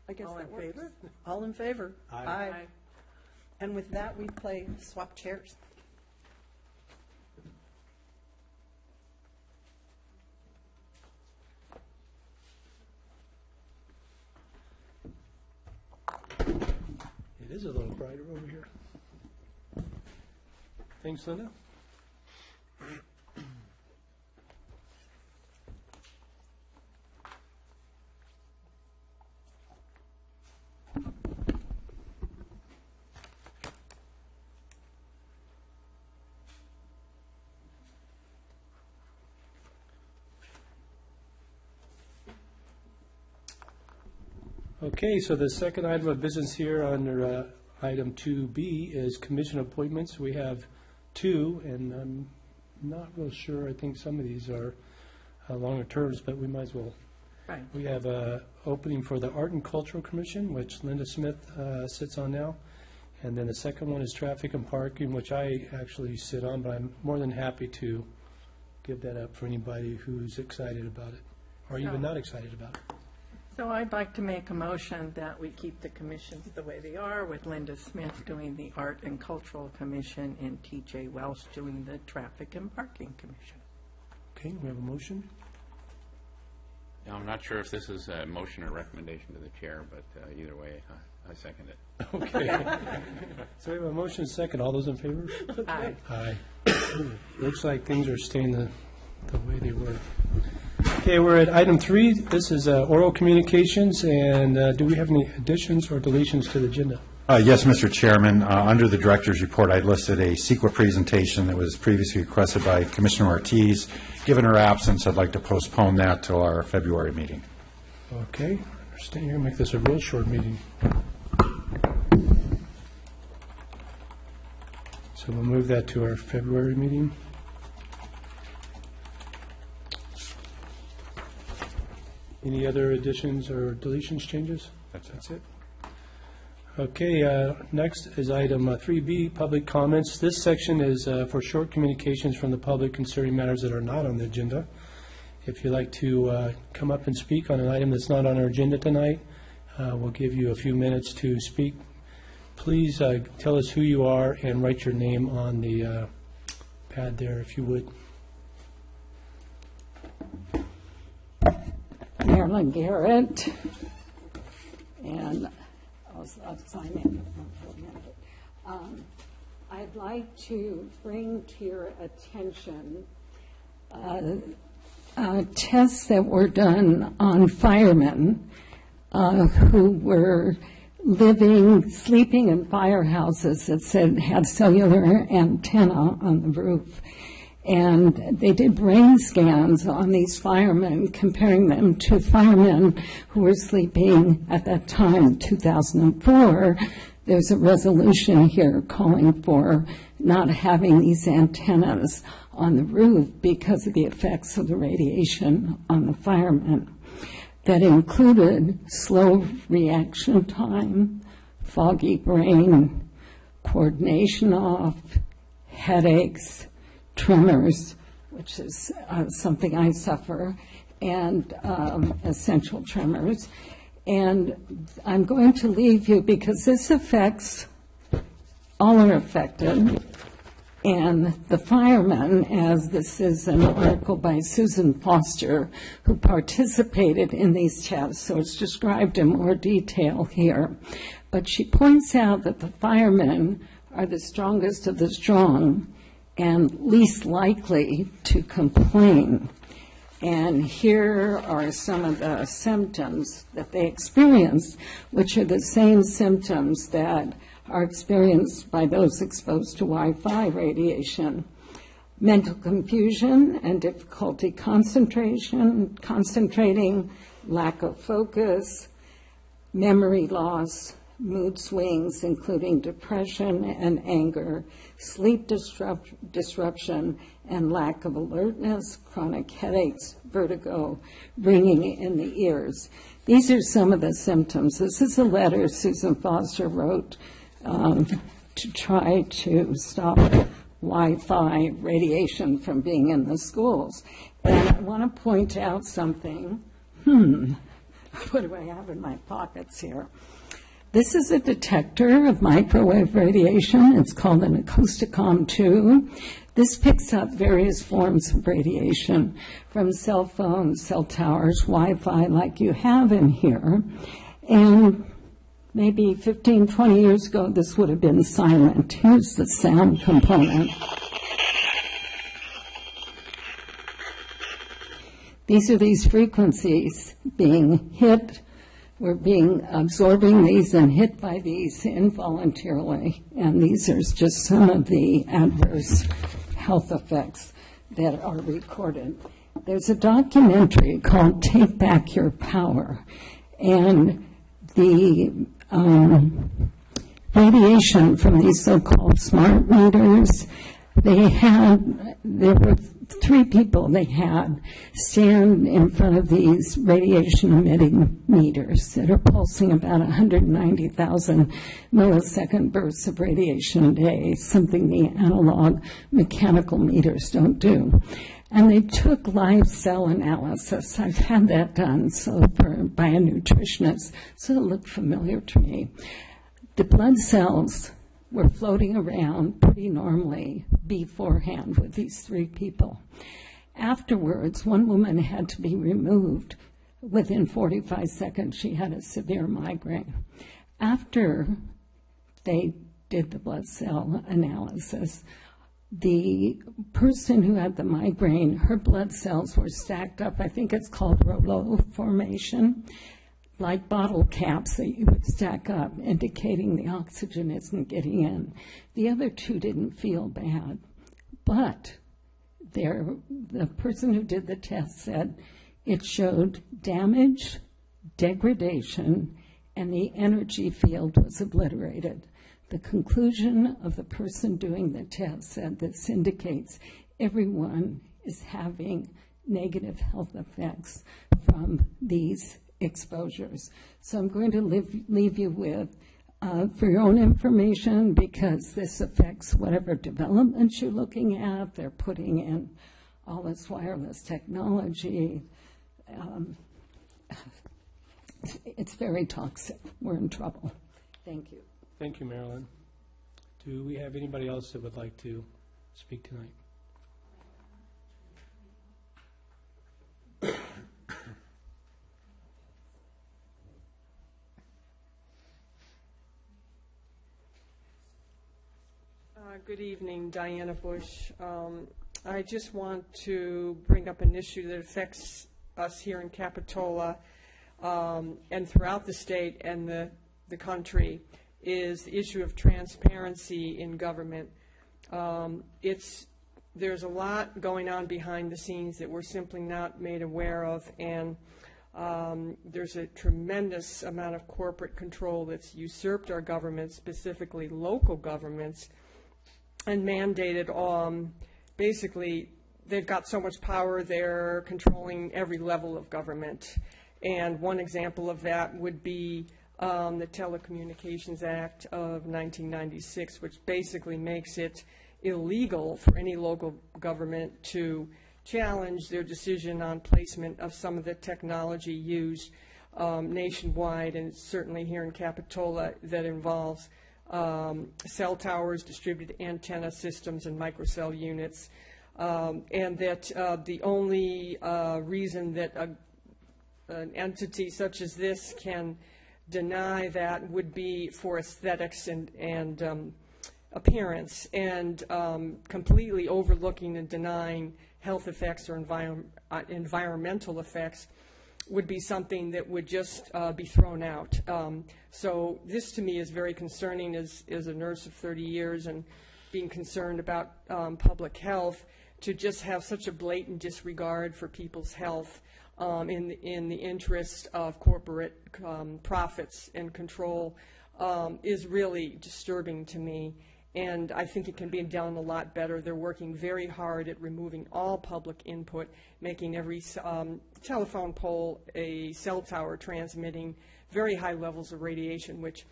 I guess All that in works. favor? All in favor? Aye. And with that, we play swap chairs. It is a little brighter over here. Thanks, Linda. Okay, so the second item of business here under item 2B is commission appointments. We have two, and I'm not real sure. I think some of these are longer terms, but we might as well. Right. We have an opening for the Art and Cultural Commission, which Linda Smith sits on now. And then the second one is Traffic and Parking, which I actually sit on, but I'm more than happy to give that up for anybody who's excited about it, or even not excited about it. So I'd like to make a motion that we keep the commissions the way they are, with Linda Smith doing the Art and Cultural Commission and T.J. Welsh doing the Traffic and Parking Commission. Okay, we have a motion. Now, I'm not sure if this is a motion or recommendation to the chair, but either way, I second it. Okay. So we have a motion and second. All those in favor? Aye. Aye. Looks like things are staying the way they were. Okay, we're at item 3. This is oral communications, and do we have any additions or deletions to the agenda? Yes, Mr. Chairman. Under the Director's Report, I listed a CEQA presentation that was previously requested by Commissioner Ortiz. Given her absence, I'd like to postpone that till our February meeting. Okay, understand you're going to make this a real short meeting. So we'll move that to our February meeting. Any other additions or deletions, changes? That's it. Okay, next is item 3B, public comments. This section is for short communications from the public concerning matters that are not on the agenda. If you'd like to come up and speak on an item that's not on our agenda tonight, we'll give you a few minutes to speak. Please tell us who you are and write your name on the pad there, if you would. Marilyn Garrett, and I'll sign in for a minute. I'd like to bring to your attention tests that were done on firemen who were sleeping in firehouses that had cellular antenna on the roof. And they did brain scans on these firemen, comparing them to firemen who were sleeping at that time, 2004. There's a resolution here calling for not having these antennas on the roof because of the effects of the radiation on the firemen. That included slow reaction time, foggy brain, coordination off, headaches, tremors, which is something I suffer, and essential tremors. And I'm going to leave you because this affects, all are affected, and the firemen, as this is an article by Susan Foster, who participated in these tests, so it's described in more detail here. But she points out that the firemen are the strongest of the strong and least likely to complain. And here are some of the symptoms that they experience, which are the same symptoms that are experienced by those exposed to Wi-Fi radiation. Mental confusion and difficulty concentrating, lack of focus, memory loss, mood swings, including depression and anger, sleep disruption, and lack of alertness, chronic headaches, vertigo, ringing in the ears. These are some of the symptoms. This is a letter Susan Foster wrote to try to stop Wi-Fi radiation from being in the schools. And I want to point out something. What do I have in my pockets here? This is a detector of microwave radiation. It's called an Acousticom 2. This picks up various forms of radiation from cell phones, cell towers, Wi-Fi like you have in here. And maybe 15, 20 years ago, this would have been silent. Here's the sound component. These are these frequencies being hit. We're absorbing these and hit by these involuntarily. And these are just some of the adverse health effects that are recorded. There's a documentary called Take Back Your Power. And the radiation from these so-called smart meters, there were 3 people they had stand in front of these radiation-emitting meters that are pulsing about 190,000 millisecond bursts of radiation a day, something the analog mechanical meters don't do. And they took live cell analysis. I've had that done by a nutritionist, so it looked familiar to me. The blood cells were floating around pretty normally beforehand with these 3 people. Afterwards, one woman had to be removed. Within 45 seconds, she had a severe migraine. After they did the blood cell analysis, the person who had the migraine, her blood cells were stacked up. I think it's called rouleau formation, like bottle caps that you would stack up, indicating the oxygen isn't getting in. The other 2 didn't feel bad, but the person who did the test said it showed damage, degradation, and the energy field was obliterated. The conclusion of the person doing the test said this indicates everyone is having negative health effects from these exposures. So I'm going to leave you with, for your own information, because this affects whatever developments you're looking at. They're putting in all this wireless technology. It's very toxic. We're in trouble. Thank you. Thank you, Marilyn. Do we have anybody else that would like to speak tonight? Good evening, Diana Bush. I just want to bring up an issue that affects us here in Capitola and throughout the state and the country, is the issue of transparency in government. There's a lot going on behind the scenes that we're simply not made aware of, and there's a tremendous amount of corporate control that's usurped our government, specifically local governments, and mandated, basically, they've got so much power, they're controlling every level of government. And one example of that would be the Telecommunications Act of 1996, which basically makes it illegal for any local government to challenge their decision on placement of some of the technology used nationwide, and certainly here in Capitola, that involves cell towers, distributed antenna systems, and microcell units, and that the only reason that an entity such as this can deny that would be for aesthetics and appearance, and completely overlooking and denying health effects or environmental effects would be something that would just be thrown out. So this to me is very concerning as a nurse of 30 years and being concerned about public health, to just have such a blatant disregard for people's health in the interest of corporate profits and control is really disturbing to me. And I think it can be done a lot better. They're working very hard at removing all public input, making every telephone pole a cell tower transmitting very high levels of radiation, which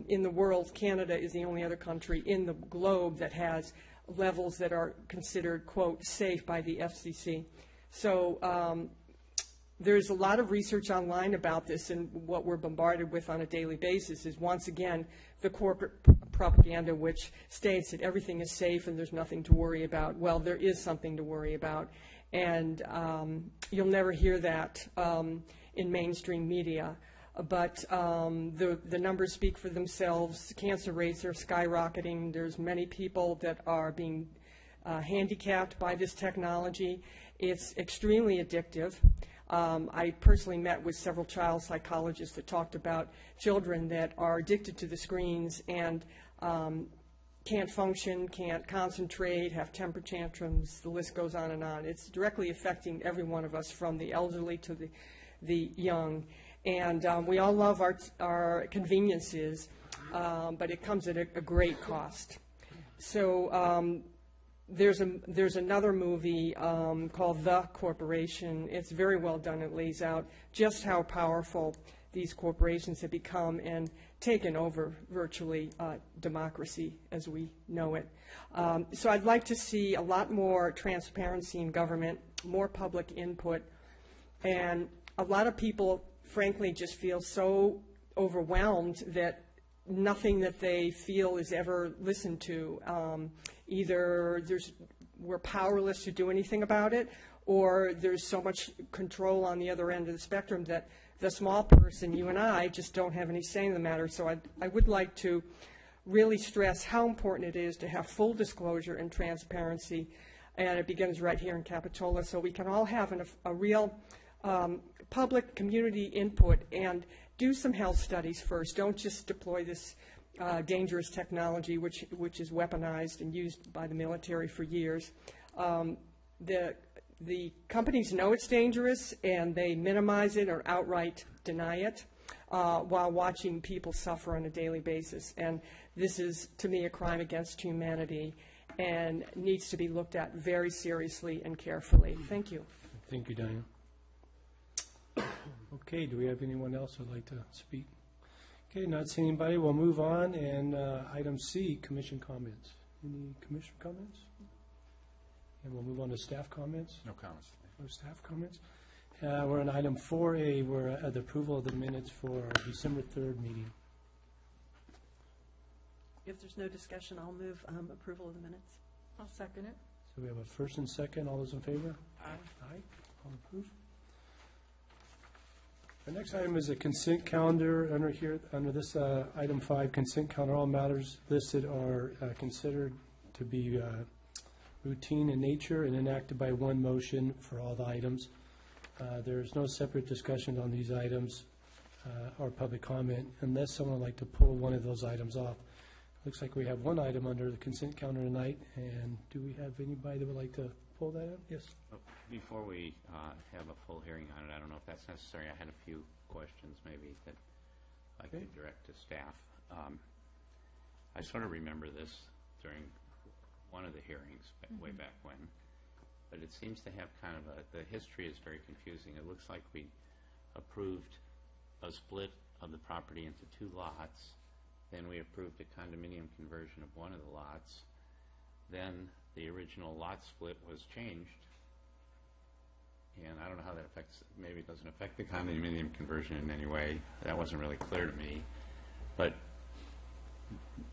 in the world, Canada is the only other country in the globe that has levels that are considered, quote, safe by the FCC. So there's a lot of research online about this, and what we're bombarded with on a daily basis is, once again, the corporate propaganda which states that everything is safe and there's nothing to worry about. Well, there is something to worry about, and you'll never hear that in mainstream media. But the numbers speak for themselves. Cancer rates are skyrocketing. There's many people that are being handicapped by this technology. It's extremely addictive. I personally met with several child psychologists that talked about children that are addicted to the screens and can't function, can't concentrate, have temper tantrums, the list goes on and on. It's directly affecting every one of us, from the elderly to the young. And we all love our conveniences, but it comes at a great cost. So there's another movie called The Corporation. It's very well done. It lays out just how powerful these corporations have become and taken over virtually democracy as we know it. So I'd like to see a lot more transparency in government, more public input, and a lot of people, frankly, just feel so overwhelmed that nothing that they feel is ever listened to. Either we're powerless to do anything about it, or there's so much control on the other end of the spectrum that the small person, you and I, just don't have any say in the matter. So I would like to really stress how important it is to have full disclosure and transparency, and it begins right here in Capitola, so we can all have a real public community input and do some health studies first. Don't just deploy this dangerous technology which is weaponized and used by the military for years. The companies know it's dangerous, and they minimize it or outright deny it while watching people suffer on a daily basis. And this is, to me, a crime against humanity and needs to be looked at very seriously and carefully. Thank you. Thank you, Diane. Okay, do we have anyone else who'd like to speak? Okay, not seeing anybody, we'll move on. And item C, commission comments. Any commission comments? And we'll move on to staff comments. No comments. No staff comments. We're on item 4A, we're at the approval of the minutes for our December 3rd meeting. If there's no discussion, I'll move approval of the minutes. I'll second it. So we have a first and second, all those in favor? Aye. Aye, all approved. The next item is a consent calendar. Under this item 5, consent calendar, all matters listed are considered to be routine in nature and enacted by one motion for all the items. There's no separate discussion on these items or public comment unless someone would like to pull one of those items off. Looks like we have one item under the consent calendar tonight, and do we have anybody that would like to pull that up? Yes. Before we have a full hearing on it, I don't know if that's necessary. I had a few questions maybe that I could direct to staff. I sort of remember this during one of the hearings way back when, but it seems to have kind of the history is very confusing. It looks like we approved a split of the property into 2 lots. Then we approved a condominium conversion of one of the lots. Then the original lot split was changed. And I don't know how that affects, maybe it doesn't affect the condominium conversion in any way. That wasn't really clear to me. But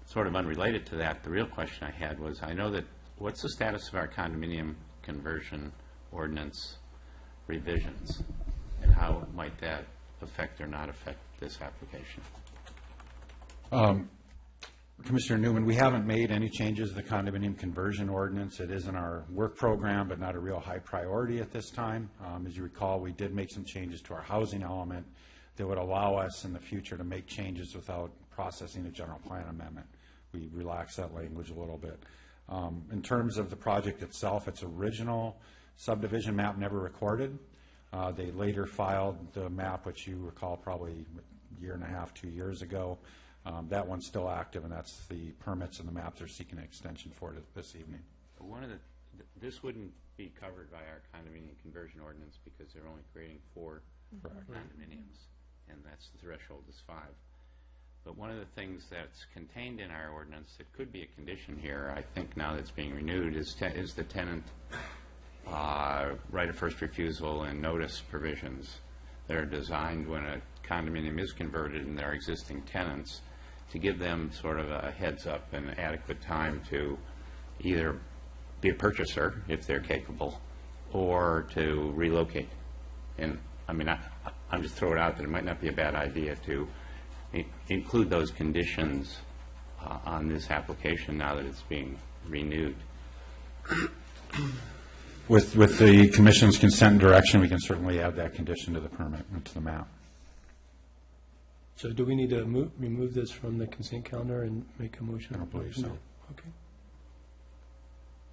sort of unrelated to that, the real question I had was, I know that, what's the status of our condominium conversion ordinance revisions? And how might that affect or not affect this application? Commissioner Newman, we haven't made any changes to the condominium conversion ordinance. It is in our work program, but not a real high priority at this time. As you recall, we did make some changes to our housing element that would allow us in the future to make changes without processing a general plan amendment. We relaxed that language a little bit. In terms of the project itself, its original subdivision map never recorded. They later filed the map, which you recall probably a year and a half, 2 years ago. That one's still active, and that's the permits and the maps are seeking an extension for it this evening. One of this wouldn't be covered by our condominium conversion ordinance because they're only creating 4 condominiums, and that's the threshold is 5. But one of the things that's contained in our ordinance that could be a condition here, I think now that's being renewed, is the tenant right of first refusal and notice provisions that are designed when a condominium is converted and there are existing tenants to give them sort of a heads up and adequate time to either be a purchaser if they're capable or to relocate. And I mean, I'm just throwing it out that it might not be a bad idea to include those conditions on this application now that it's being renewed. With the commission's consent and direction, we can certainly add that condition to the permit and to the map. So do we need to remove this from the consent calendar and make a motion? I don't believe so. Okay.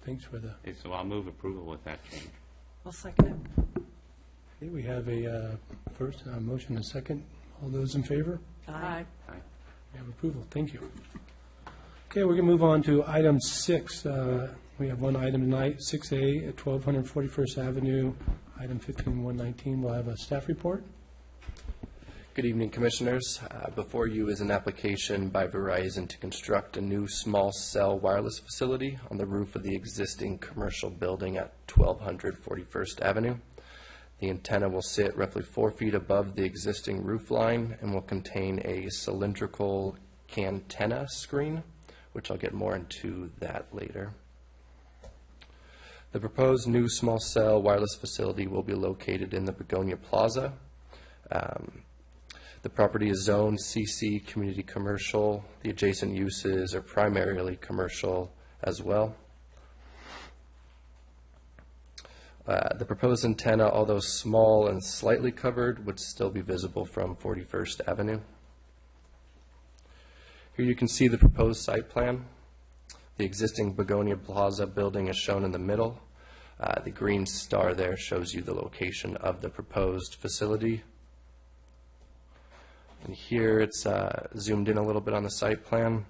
Thanks for the, So I'll move approval with that change. I'll second it. okay, we have a first motion and a second. All those in favor? Aye. Aye. We have approval. Thank you. Okay, we're going to move on to item 6. We have one item tonight, 6A at 1241st Avenue, item 15119. We'll have a staff report. Good evening, Commissioners. Before you is an application by Verizon to construct a new small cell wireless facility on the roof of the existing commercial building at 1241st Avenue. The antenna will sit roughly 4 feet above the existing roof line and will contain a cylindrical cantenna screen, which I'll get more into that later. The proposed new small cell wireless facility will be located in the Begonia Plaza. The property is zoned CC Community Commercial. The adjacent uses are primarily commercial as well. The proposed antenna, although small and slightly covered, would still be visible from 41st Avenue. Here you can see the proposed site plan. The existing Begonia Plaza building is shown in the middle. The green star there shows you the location of the proposed facility. And here it's zoomed in a little bit on the site plan.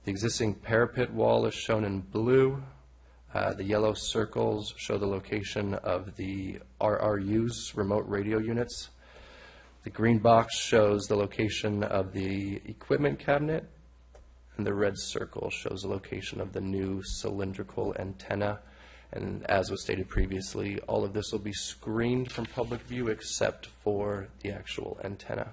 The existing parapet wall is shown in blue. The yellow circles show the location of the RRUs, remote radio units. The green box shows the location of the equipment cabinet, and the red circle shows the location of the new cylindrical antenna. And as was stated previously, all of this will be screened from public view except for the actual antenna.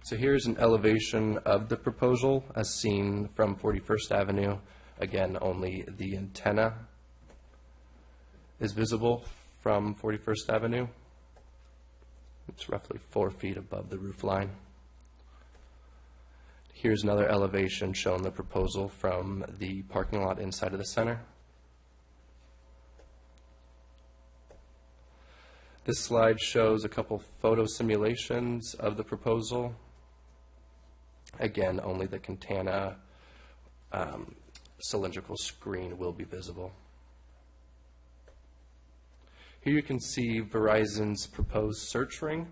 So here's an elevation of the proposal as seen from 41st Avenue. Again, only the antenna is visible from 41st Avenue. It's roughly 4 feet above the roof line. Here's another elevation showing the proposal from the parking lot inside of the center. This slide shows a couple photo simulations of the proposal. Again, only the cantenna cylindrical screen will be visible. Here you can see Verizon's proposed search ring.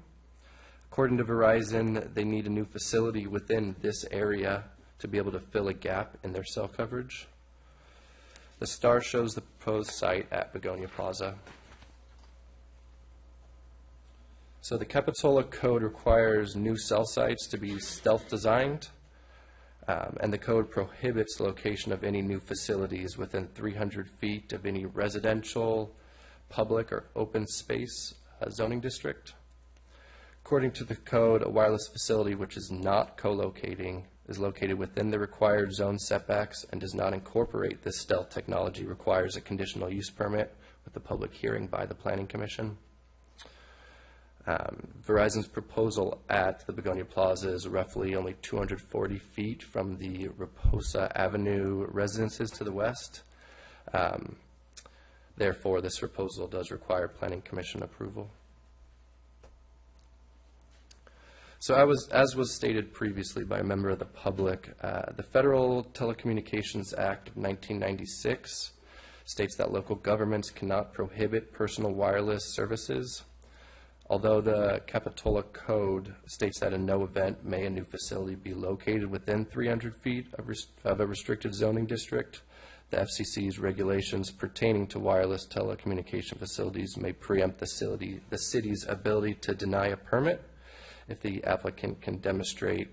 According to Verizon, they need a new facility within this area to be able to fill a gap in their cell coverage. The star shows the proposed site at Begonia Plaza. So the Capitola code requires new cell sites to be stealth-designed, and the code prohibits the location of any new facilities within 300 feet of any residential, public, or open space zoning district. According to the code, a wireless facility which is not co-locating is located within the required zone setbacks and does not incorporate this stealth technology requires a conditional use permit with a public hearing by the Planning Commission. Verizon's proposal at the Begonia Plaza is roughly only 240 feet from the Raposa Avenue residences to the west. Therefore, this proposal does require Planning Commission approval. So as was stated previously by a member of the public, the Federal Telecommunications Act of 1996 states that local governments cannot prohibit personal wireless services. Although the Capitola Code states that in no event may a new facility be located within 300 feet of a restricted zoning district, the FCC's regulations pertaining to wireless telecommunication facilities may preempt the city's ability to deny a permit if the applicant can demonstrate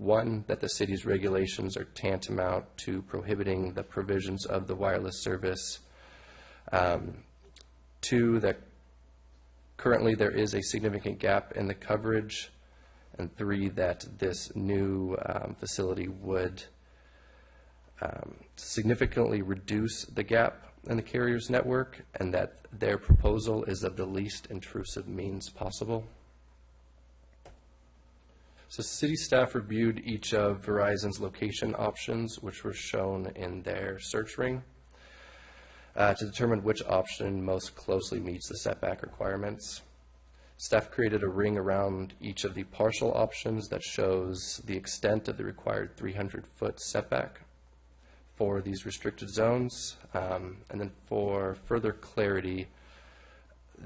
one, that the city's regulations are tantamount to prohibiting the provisions of the wireless service. Two, that currently there is a significant gap in the coverage. And three, that this new facility would significantly reduce the gap in the carrier's network, and that their proposal is of the least intrusive means possible. So city staff reviewed each of Verizon's location options, which were shown in their search ring, to determine which option most closely meets the setback requirements. Staff created a ring around each of the partial options that shows the extent of the required 300-foot setback for these restricted zones. And then for further clarity,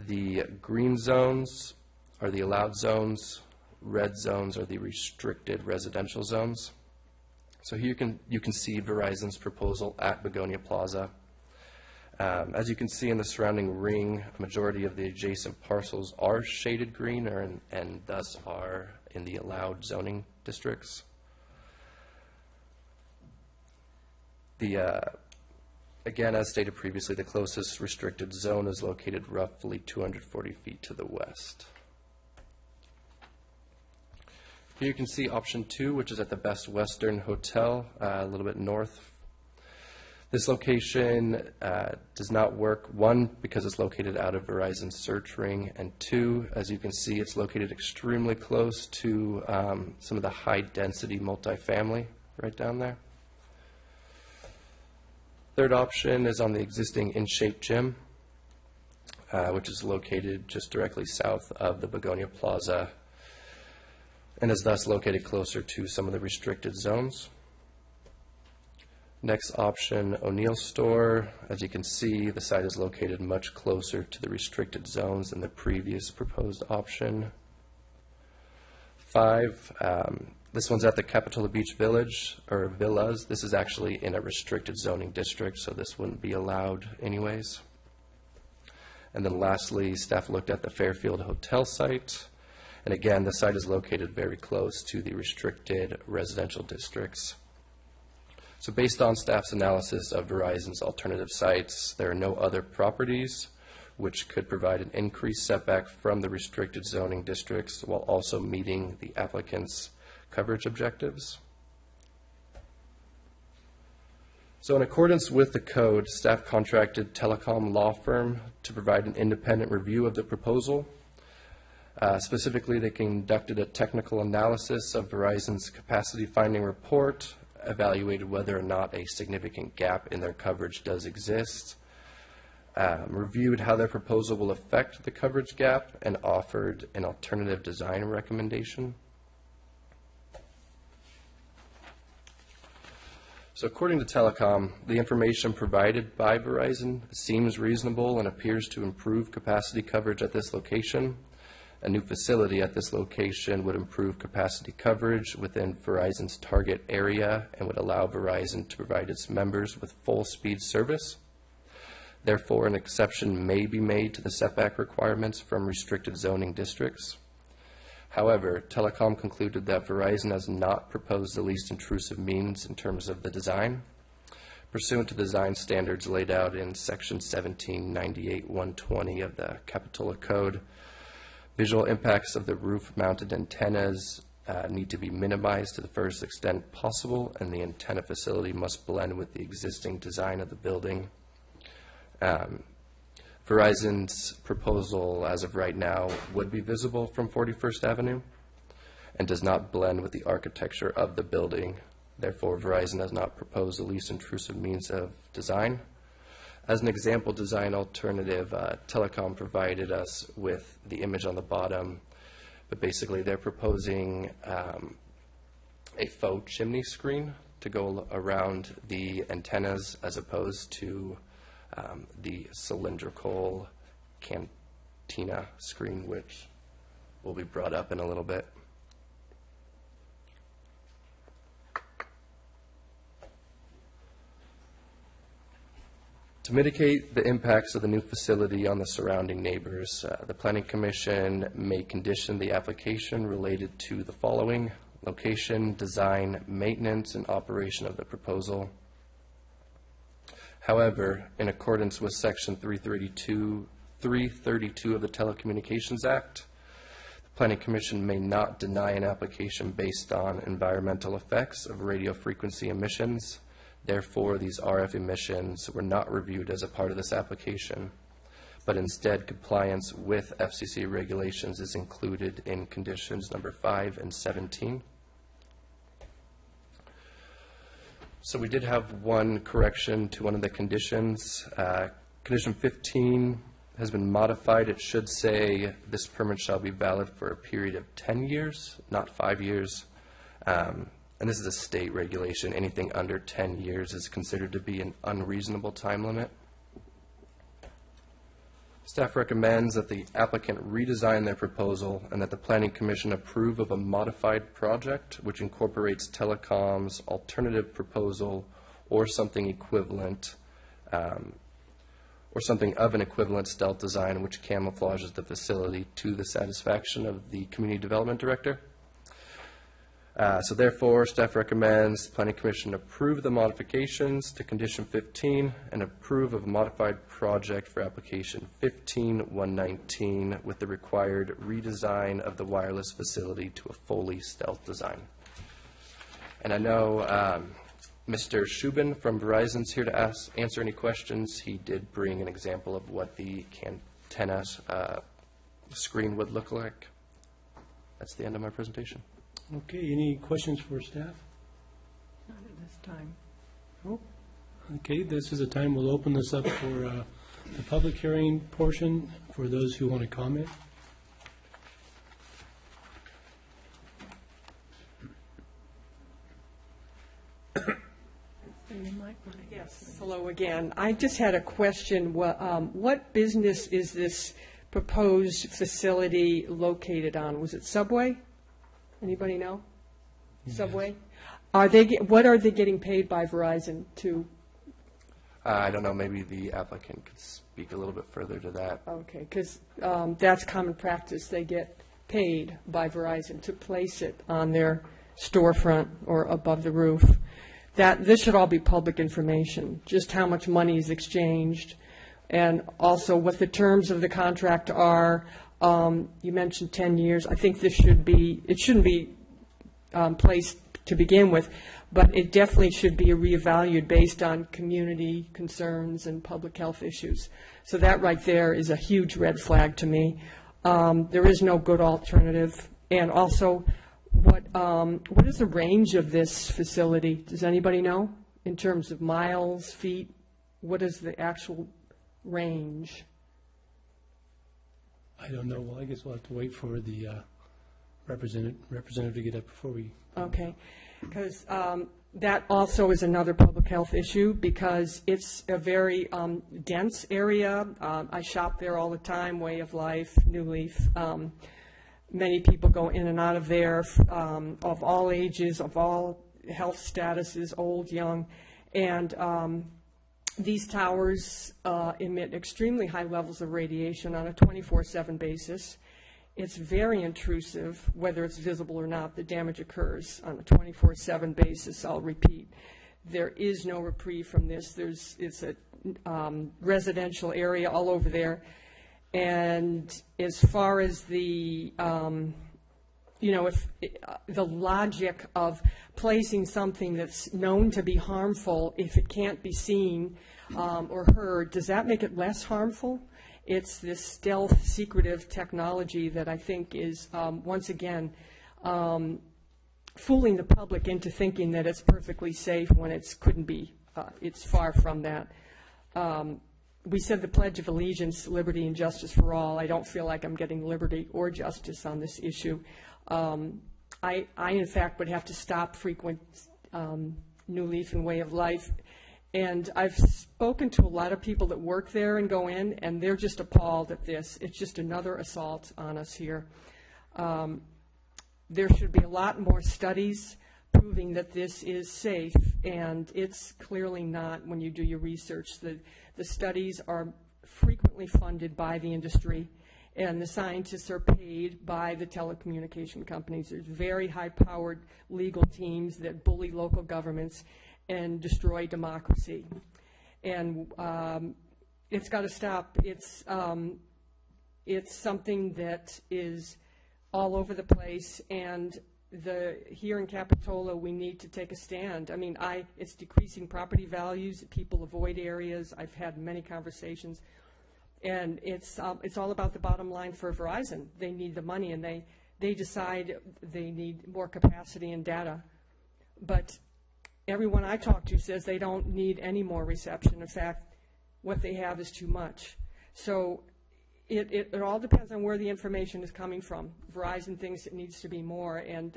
the green zones are the allowed zones, red zones are the restricted residential zones. So here you can see Verizon's proposal at Begonia Plaza. As you can see in the surrounding ring, a majority of the adjacent parcels are shaded green and thus are in the allowed zoning districts. Again, as stated previously, the closest restricted zone is located roughly 240 feet to the west. Here you can see option 2, which is at the Best Western Hotel, a little bit north. This location does not work, one, because it's located out of Verizon's search ring, and two, as you can see, it's located extremely close to some of the high-density multifamily right down there. Third option is on the existing in-shape gym, which is located just directly south of the Begonia Plaza and is thus located closer to some of the restricted zones. Next option, O'Neill Store. As you can see, the site is located much closer to the restricted zones than the previous proposed option. 5, this one's at the Capitola Beach Village, or Villas. This is actually in a restricted zoning district, so this wouldn't be allowed anyways. And then lastly, staff looked at the Fairfield Hotel site. And again, the site is located very close to the restricted residential districts. So based on staff's analysis of Verizon's alternative sites, there are no other properties which could provide an increased setback from the restricted zoning districts while also meeting the applicant's coverage objectives. So in accordance with the code, staff contracted telecom law firm to provide an independent review of the proposal. Specifically, they conducted a technical analysis of Verizon's capacity finding report, evaluated whether or not a significant gap in their coverage does exist, reviewed how their proposal will affect the coverage gap, and offered an alternative design recommendation. So according to Telecom, the information provided by Verizon seems reasonable and appears to improve capacity coverage at this location. A new facility at this location would improve capacity coverage within Verizon's target area and would allow Verizon to provide its members with full speed service. Therefore, an exception may be made to the setback requirements from restricted zoning districts. However, Telecom concluded that Verizon has not proposed the least intrusive means in terms of the design. Pursuant to design standards laid out in Section 1798-120 of the Capitola Code, visual impacts of the roof-mounted antennas need to be minimized to the furthest extent possible, and the antenna facility must blend with the existing design of the building. Verizon's proposal, as of right now, would be visible from 41st Avenue and does not blend with the architecture of the building. Therefore, Verizon has not proposed the least intrusive means of design. As an example design alternative, Telecom provided us with the image on the bottom, but basically they're proposing a faux chimney screen to go around the antennas as opposed to the cylindrical cantina screen, which will be brought up in a little bit. To mitigate the impacts of the new facility on the surrounding neighbors, the Planning Commission may condition the application related to the following: location, design, maintenance, and operation of the proposal. However, in accordance with Section 332 of the Telecommunications Act, the Planning Commission may not deny an application based on environmental effects of radio frequency emissions. Therefore, these RF emissions were not reviewed as a part of this application, but instead compliance with FCC regulations is included in conditions number 5 and 17. So we did have one correction to one of the conditions. Condition 15 has been modified. It should say this permit shall be valid for a period of 10 years, not 5 years. And this is a state regulation. Anything under 10 years is considered to be an unreasonable time limit. Staff recommends that the applicant redesign their proposal and that the Planning Commission approve of a modified project which incorporates telecom's alternative proposal or something equivalent, or something of an equivalent stealth design which camouflages the facility to the satisfaction of the Community Development Director. So therefore, staff recommends the Planning Commission approve the modifications to condition 15 and approve of a modified project for application 15-119 with the required redesign of the wireless facility to a fully stealth design. And I know Mr. Shubin from Verizon's here to answer any questions. He did bring an example of what the antenna screen would look like. That's the end of my presentation. Okay, any questions for staff? Not at this time. Oh, okay, this is a time we'll open this up for the public hearing portion for those who want to comment. Yes, hello again. I just had a question. What business is this proposed facility located on? Was it Subway? Anybody know? Yes. Subway? What are they getting paid by Verizon to? I don't know. Maybe the applicant could speak a little bit further to that. Okay, because that's common practice. They get paid by Verizon to place it on their storefront or above the roof. This should all be public information, just how much money is exchanged, and also what the terms of the contract are. You mentioned 10 years. I think it shouldn't be placed to begin with, but it definitely should be reevaluated based on community concerns and public health issues. So that right there is a huge red flag to me. There is no good alternative. And also, what is the range of this facility? Does anybody know? In terms of miles, feet, what is the actual range? I don't know. Well, I guess we'll have to wait for the representative to get up before we... Okay, because that also is another public health issue because it's a very dense area. I shop there all the time, Way of Life, New Leaf. Many people go in and out of there of all ages, of all health statuses, old, young, and these towers emit extremely high levels of radiation on a 24/7 basis. It's very intrusive, whether it's visible or not. The damage occurs on a 24/7 basis, I'll repeat. There is no reprieve from this. It's a residential area all over there. And as far as the, if the logic of placing something that's known to be harmful, if it can't be seen or heard, does that make it less harmful? It's this stealth, secretive technology that I think is, once again, fooling the public into thinking that it's perfectly safe when it couldn't be. It's far from that. We said the Pledge of Allegiance, liberty and justice for all. I don't feel like I'm getting liberty or justice on this issue. I in fact, would have to stop frequent New Leaf and Way of Life. And I've spoken to a lot of people that work there and go in, and they're just appalled at this. It's just another assault on us here. There should be a lot more studies proving that this is safe, and it's clearly not when you do your research. The studies are frequently funded by the industry, and the scientists are paid by the telecommunication companies. There's very high-powered legal teams that bully local governments and destroy democracy. And it's got to stop. It's something that is all over the place, and here in Capitola, we need to take a stand. I mean, it's decreasing property values. People avoid areas. I've had many conversations. And it's all about the bottom line for Verizon. They need the money, and they decide they need more capacity and data. But everyone I talk to says they don't need any more reception. In fact, what they have is too much. So it all depends on where the information is coming from. Verizon thinks it needs to be more, and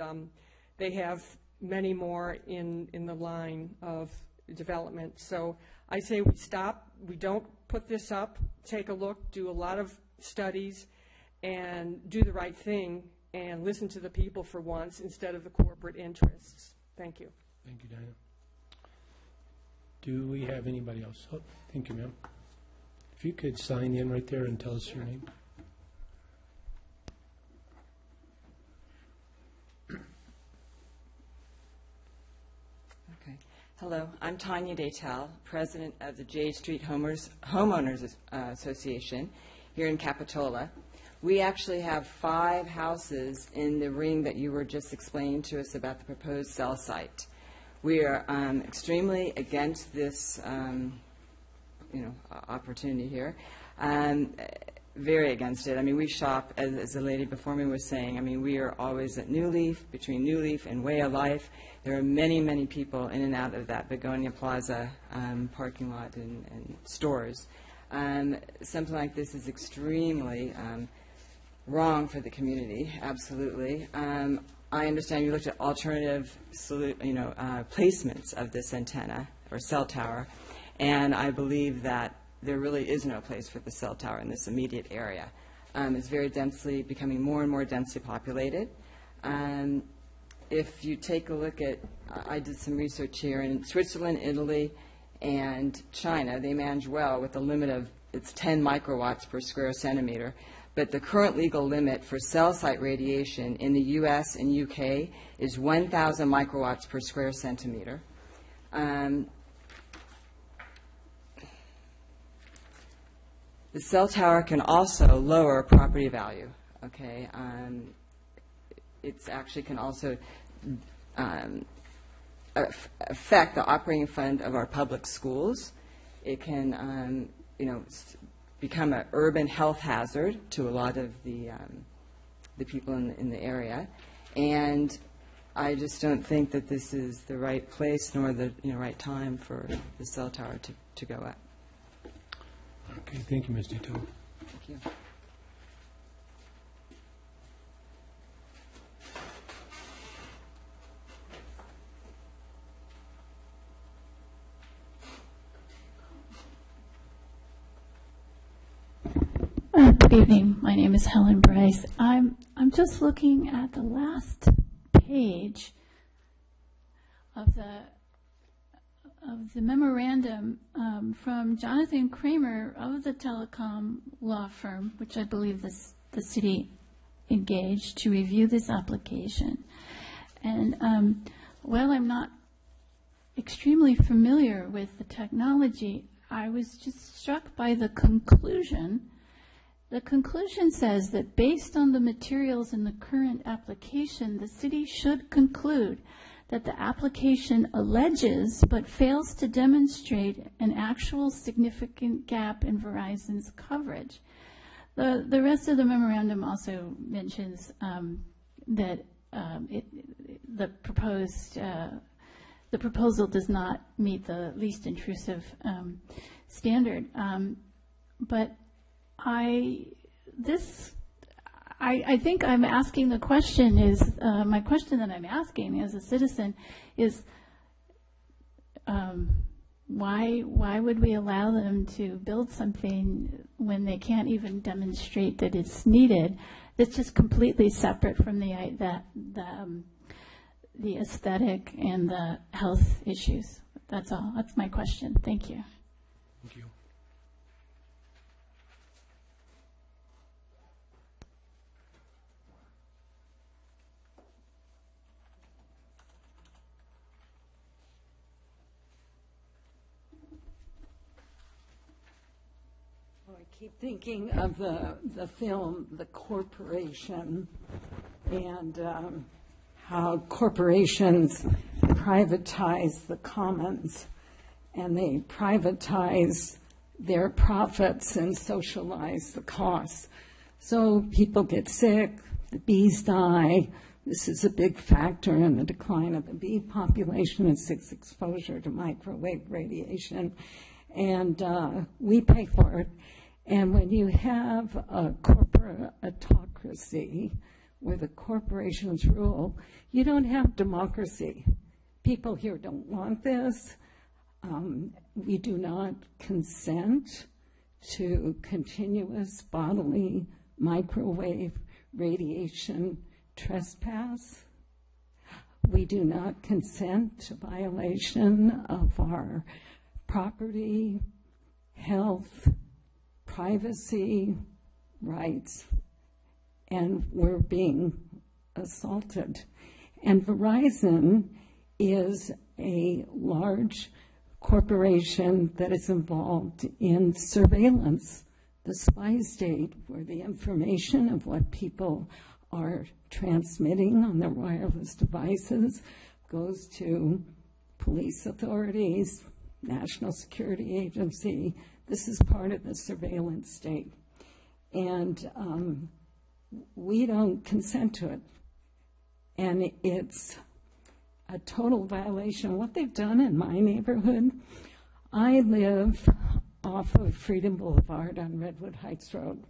they have many more in the line of development. So I say we stop, we don't put this up, take a look, do a lot of studies, and do the right thing, and listen to the people for once instead of the corporate interests. Thank you. Thank you, Diana. Do we have anybody else? Oh, thank you, ma'am. If you could sign in right there and tell us your name. Okay. Hello, I'm Tanya Daytal, president of the Jade Street Homeowners Association here in Capitola. We actually have 5 houses in the ring that you were just explaining to us about the proposed cell site. We are extremely against this opportunity here. Very against it. I mean, we shop, as the lady before me was saying, I mean, we are always at New Leaf, between New Leaf and Way of Life. There are many, many people in and out of that Begonia Plaza parking lot and stores. Something like this is extremely wrong for the community, absolutely. I understand you looked at alternative placements of this antenna or cell tower, and I believe that there really is no place for the cell tower in this immediate area. It's very densely, becoming more and more densely populated. If you take a look at, I did some research here, in Switzerland, Italy, and China, they manage well with a limit of, it's 10 microwatts per square centimeter. But the current legal limit for cell site radiation in the U.S. and U.K. is 1,000 microwatts per square centimeter. The cell tower can also lower property value. Okay, it actually can also affect the operating fund of our public schools. It can, become an urban health hazard to a lot of the people in the area, and I just don't think that this is the right place nor the right time for the cell tower to go up. Okay, thank you, Ms. Dito. Thank you. Good evening. My name is Helen Bryce. I'm just looking at the last page of the memorandum from Jonathan Kramer of the telecom law firm, which I believe the city engaged to review this application. And while I'm not extremely familiar with the technology, I was just struck by the conclusion. The conclusion says that based on the materials in the current application, the city should conclude that the application alleges but fails to demonstrate an actual significant gap in Verizon's coverage. The rest of the memorandum also mentions that the proposal does not meet the least intrusive standard, but I think I'm asking the question is, my question that I'm asking as a citizen is, why would we allow them to build something when they can't even demonstrate that it's needed? That's just completely separate from the aesthetic and the health issues. That's all. That's my question. Thank you. Thank you. keep thinking of the film, The Corporation, and how corporations privatize the commons, and they privatize their profits and socialize the costs. So people get sick, the bees die. This is a big factor in the decline of the bee population, is its exposure to microwave radiation. And we pay for it. And when you have a corporate autocracy where the corporations rule, you don't have democracy. People here don't want this. We do not consent to continuous bodily microwave radiation trespass. We do not consent to violation of our property, health, privacy rights, and we're being assaulted. And Verizon is a large corporation that is involved in surveillance, the spy state, where the information of what people are transmitting on their wireless devices goes to police authorities, National Security Agency. This is part of the surveillance state. And we don't consent to it. And it's a total violation. What they've done in my neighborhood, I live off of Freedom Boulevard on Redwood Heights Road.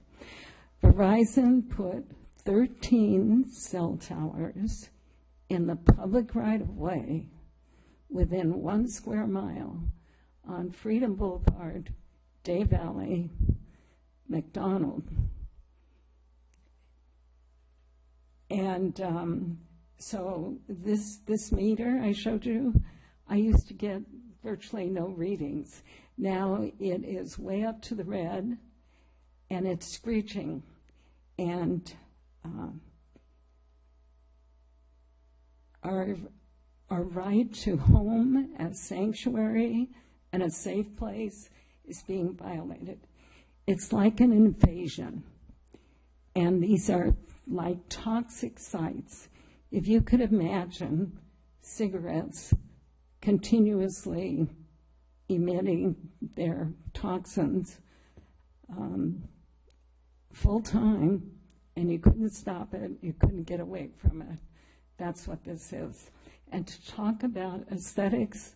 Verizon put 13 cell towers in the public right-of-way within 1 square mile on Freedom Boulevard, Day Valley, McDonald. And so this meter I showed you, I used to get virtually no readings. Now it is way up to the red, and it's screeching. And our right to home as sanctuary and a safe place is being violated. It's like an invasion. And these are like toxic sites. If you could imagine cigarettes continuously emitting their toxins full time, and you couldn't stop it, you couldn't get away from it. That's what this is. And to talk about aesthetics,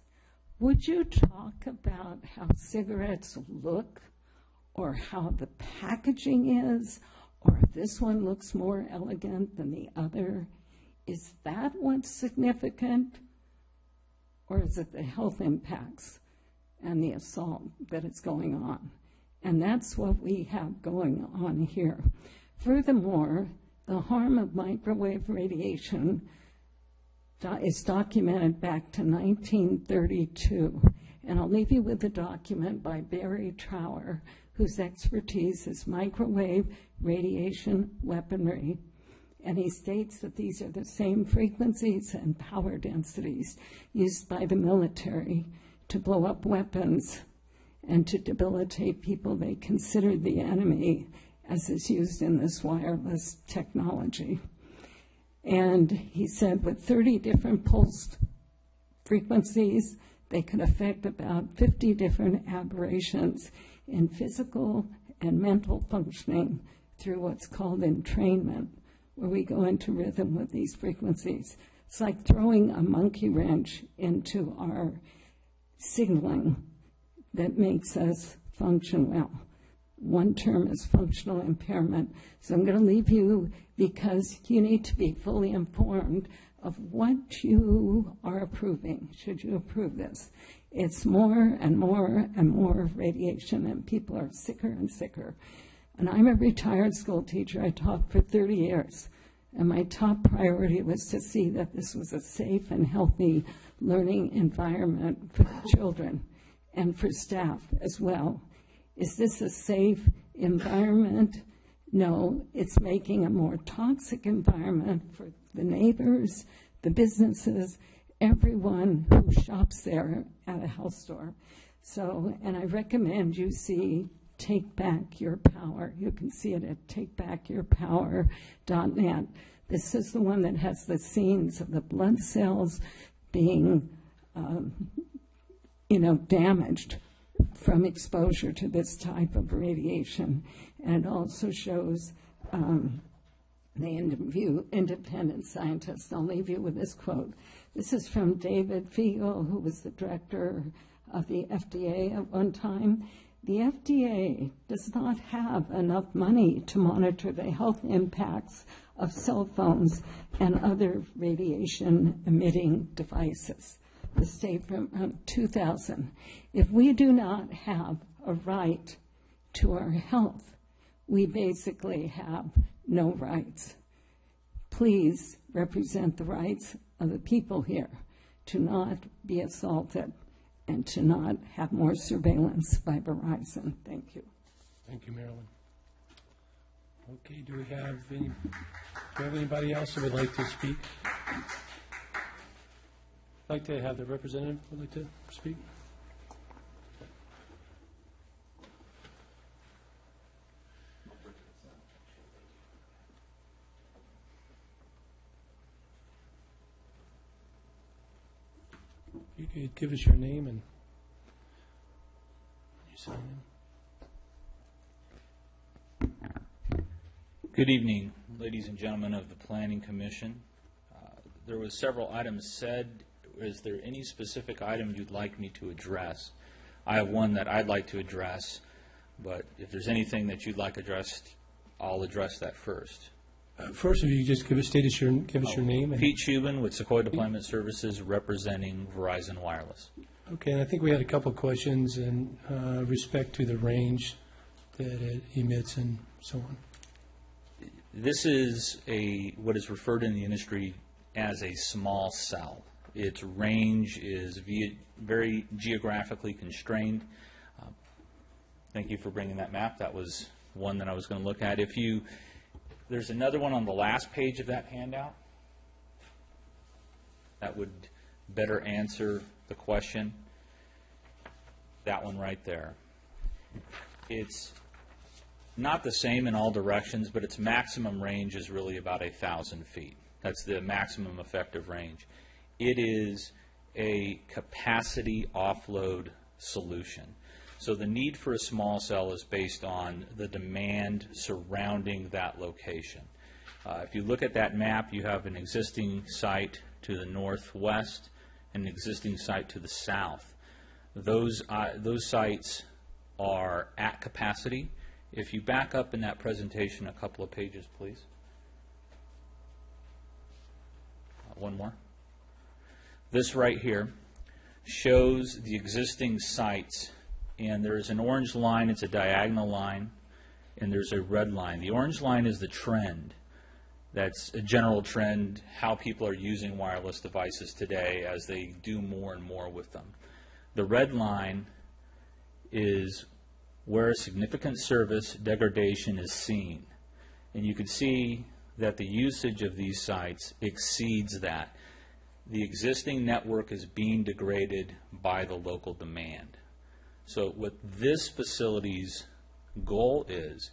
would you talk about how cigarettes look, or how the packaging is, or if this one looks more elegant than the other? Is that what's significant? Or is it the health impacts and the assault that is going on? And that's what we have going on here. Furthermore, the harm of microwave radiation is documented back to 1932. And I'll leave you with a document by Barry Trower, whose expertise is microwave radiation weaponry. And he states that these are the same frequencies and power densities used by the military to blow up weapons and to debilitate people they considered the enemy, as is used in this wireless technology. And he said with 30 different pulse frequencies, they could affect about 50 different aberrations in physical and mental functioning through what's called entrainment, where we go into rhythm with these frequencies. It's like throwing a monkey wrench into our signaling that makes us function well. One term is functional impairment. So I'm going to leave you because you need to be fully informed of what you are approving, should you approve this. It's more and more and more radiation, and people are sicker and sicker. And I'm a retired school teacher. I taught for 30 years. And my top priority was to see that this was a safe and healthy learning environment for the children and for staff as well. Is this a safe environment? No, it's making a more toxic environment for the neighbors, the businesses, everyone who shops there at a health store. So, and I recommend you see Take Back Your Power. You can see it at takebackyourpower.net. This is the one that has the scenes of the blood cells being, damaged from exposure to this type of radiation. And it also shows they interview independent scientists. I'll leave you with this quote. This is from David Fiegel, who was the director of the FDA at one time. The FDA does not have enough money to monitor the health impacts of cell phones and other radiation-emitting devices. The statement from 2000. If we do not have a right to our health, we basically have no rights. Please represent the rights of the people here to not be assaulted and to not have more surveillance by Verizon. Thank you. Thank you, Marilyn. Okay, do we have anybody else who would like to speak? I'd like to have the representative would like to speak. You could give us your name and you sign in. Good evening, ladies and gentlemen of the Planning Commission. There was several items said. Is there any specific item you'd like me to address? I have one that I'd like to address, but if there's anything that you'd like addressed, I'll address that first. First, if you just give us your name. And Pete Shubin with Sequoia Deployment Services, representing Verizon Wireless. Okay, and I think we had a couple of questions in respect to the range that it emits and so on. This is what is referred in the industry as a small cell. Its range is very geographically constrained. Thank you for bringing that map. That was one that I was going to look at. There's another one on the last page of that handout that would better answer the question. That one right there. It's not the same in all directions, but its maximum range is really about 1,000 feet. That's the maximum effective range. It is a capacity offload solution. So the need for a small cell is based on the demand surrounding that location. If you look at that map, you have an existing site to the northwest and an existing site to the south. Those sites are at capacity. If you back up in that presentation a couple of pages, please. One more. This right here shows the existing sites, and there's an orange line, it's a diagonal line, and there's a red line. The orange line is the trend. That's a general trend, how people are using wireless devices today as they do more and more with them. The red line is where a significant service degradation is seen. And you can see that the usage of these sites exceeds that. The existing network is being degraded by the local demand. So what this facility's goal is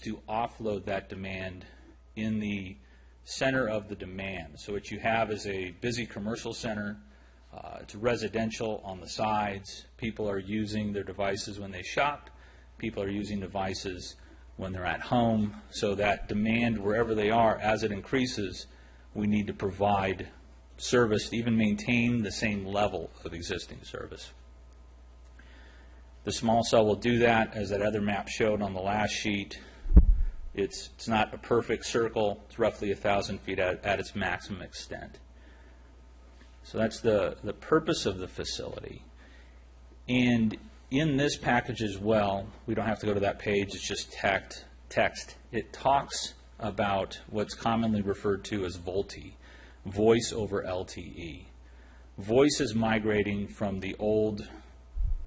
to offload that demand in the center of the demand. So what you have is a busy commercial center. It's residential on the sides. People are using their devices when they shop. People are using devices when they're at home. So that demand, wherever they are, as it increases, we need to provide service to even maintain the same level of existing service. The small cell will do that, as that other map showed on the last sheet. It's not a perfect circle. It's roughly 1,000 feet at its maximum extent. So that's the purpose of the facility. And in this package as well, we don't have to go to that page, it's just text. It talks about what's commonly referred to as VoLTE, Voice over LTE. Voice is migrating from the old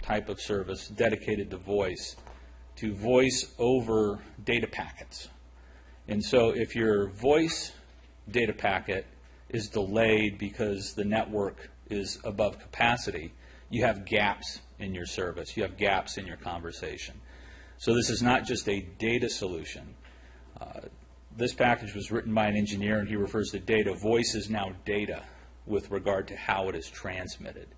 type of service dedicated to voice over data packets. And so if your voice data packet is delayed because the network is above capacity, you have gaps in your service. You have gaps in your conversation. So this is not just a data solution. This package was written by an engineer, and he refers to data. Voice is now data with regard to how it is transmitted.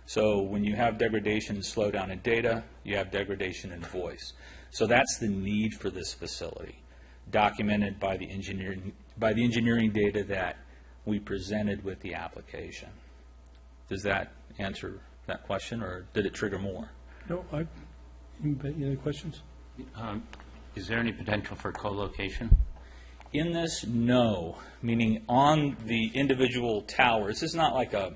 So when you have degradation and slowdown in data, you have degradation in voice. So that's the need for this facility, documented by the engineering data that we presented with the application. Does that answer that question, or did it trigger more? No, any other questions? Is there any potential for co-location? In this, no, meaning on the individual towers. This is not like a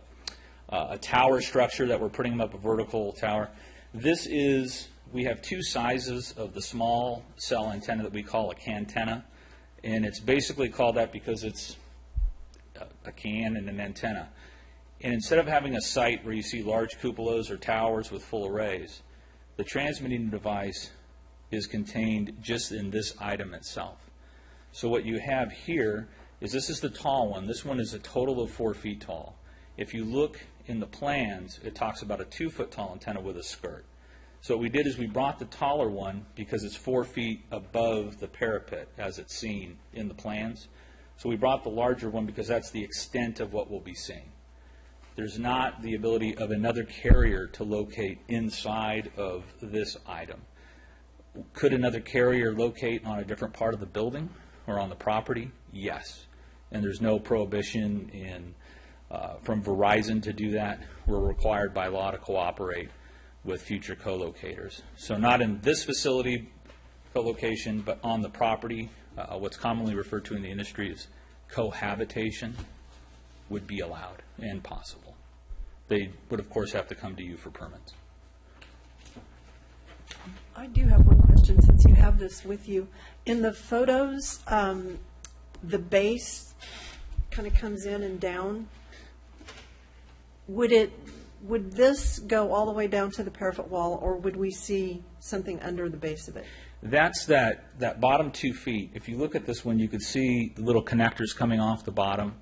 tower structure that we're putting up a vertical tower. This is, we have two sizes of the small cell antenna that we call a cantenna, and it's basically called that because it's a can and an antenna. And instead of having a site where you see large cupolas or towers with full arrays, the transmitting device is contained just in this item itself. So what you have here is, this is the tall one. This one is a total of 4 feet tall. If you look in the plans, it talks about a 2-foot tall antenna with a skirt. So what we did is we brought the taller one because it's 4 feet above the parapet as it's seen in the plans. So we brought the larger one because that's the extent of what we'll be seeing. There's not the ability of another carrier to locate inside of this item. Could another carrier locate on a different part of the building or on the property? Yes. And there's no prohibition from Verizon to do that. We're required by law to cooperate with future co-locators. So not in this facility co-location, but on the property. What's commonly referred to in the industry as cohabitation would be allowed and possible. They would, of course, have to come to you for permits. I do have one question, since you have this with you. In the photos, the base kind of comes in and down. Would this go all the way down to the parapet wall, or would we see something under the base of it? That's that bottom 2 feet. If you look at this one, you could see the little connectors coming off the bottom.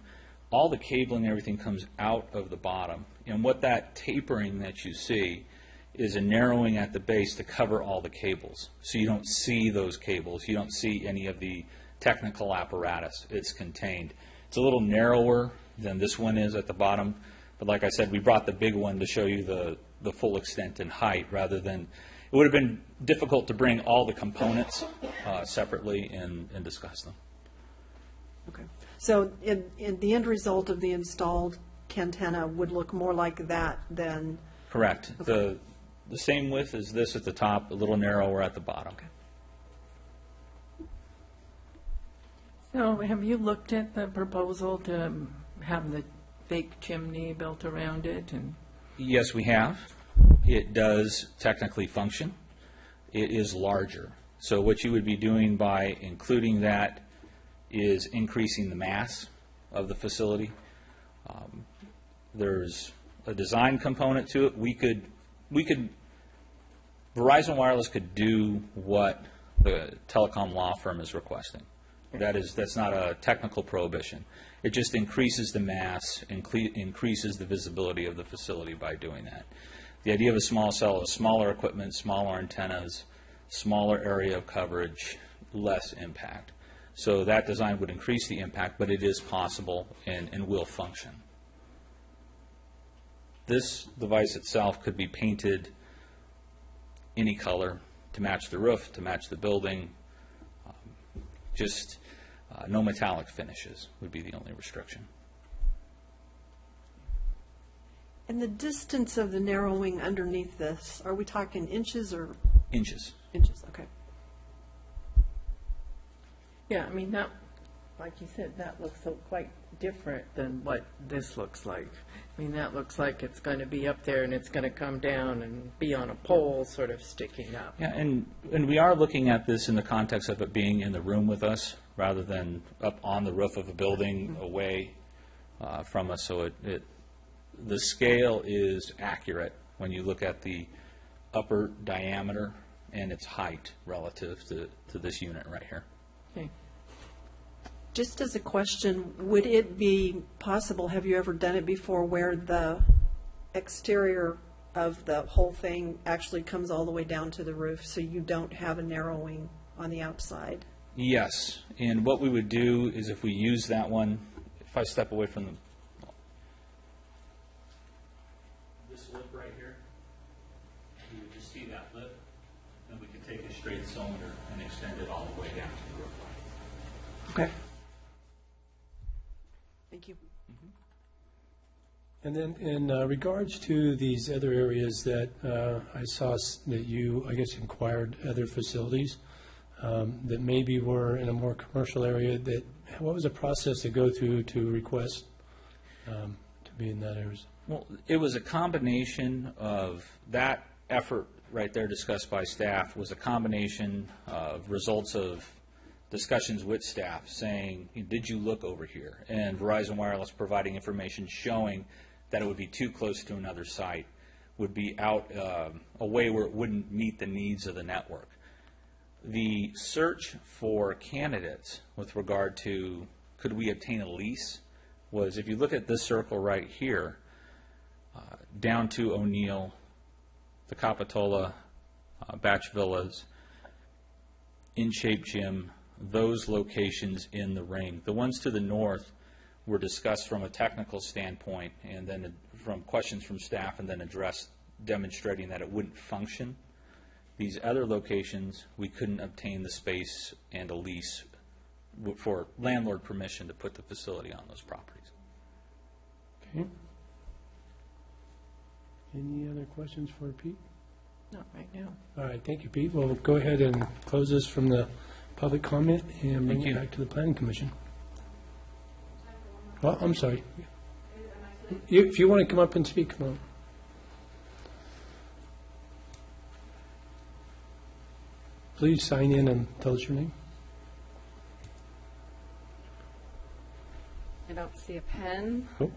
All the cabling and everything comes out of the bottom. And what that tapering that you see is a narrowing at the base to cover all the cables. So you don't see those cables. You don't see any of the technical apparatus. It's contained. It's a little narrower than this one is at the bottom. But like I said, we brought the big one to show you the full extent and height, rather than, it would have been difficult to bring all the components separately and discuss them. Okay. So in the end result of the installed cantenna would look more like that than... Correct. Okay. The same width as this at the top, a little narrower at the bottom. Okay. So have you looked at the proposal to have the fake chimney built around it? And Yes, we have. It does technically function. It is larger. So what you would be doing by including that is increasing the mass of the facility. There's a design component to it. Verizon Wireless could do what the telecom law firm is requesting. That's not a technical prohibition. It just increases the mass, increases the visibility of the facility by doing that. The idea of a small cell is smaller equipment, smaller antennas, smaller area of coverage, less impact. So that design would increase the impact, but it is possible and will function. This device itself could be painted any color to match the roof, to match the building. No metallic finishes would be the only restriction. And the distance of the narrowing underneath this, are we talking inches or? Inches. Inches, okay. yeah, I mean, that, like you said, that looks so quite different than what this looks like. I mean, that looks like it's going to be up there and it's going to come down and be on a pole sort of sticking up. Yeah, and we are looking at this in the context of it being in the room with us rather than up on the roof of a building away from us. So the scale is accurate when you look at the upper diameter and its height relative to this unit right here. Okay. Just as a question, would it be possible, have you ever done it before, where the exterior of the whole thing actually comes all the way down to the roof, so you don't have a narrowing on the outside. Yes, and what we would do is if we use that one, if I step away from this lip right here, you would just see that lip, and we could take a straight cylinder and extend it all the way down to the roof line. Okay. Thank you. And then in regards to these other areas that I saw that you, I guess, inquired other facilities that maybe were in a more commercial area, that what was the process to go through to request to be in that area? Well, it was a combination of that effort right there discussed by staff was a combination of results of discussions with staff saying, did you look over here? And Verizon Wireless providing information showing that it would be too close to another site, would be out a way where it wouldn't meet the needs of the network. The search for candidates with regard to could we obtain a lease was, if you look at this circle right here, down to O'Neill, the Capitola, Batch Villas, In Shape Gym, those locations in the ring. The ones to the north were discussed from a technical standpoint and then from questions from staff and then addressed demonstrating that it wouldn't function. These other locations, we couldn't obtain the space and a lease for landlord permission to put the facility on those properties. Okay. Any other questions for Pete? Not right now. All right, thank you, Pete. We'll go ahead and close this from the public comment and bring Thank it you. back to the planning commission. Well, I'm sorry. If you want to come up and speak, come on. Please sign in and tell us your name. I don't see a pen. Oh,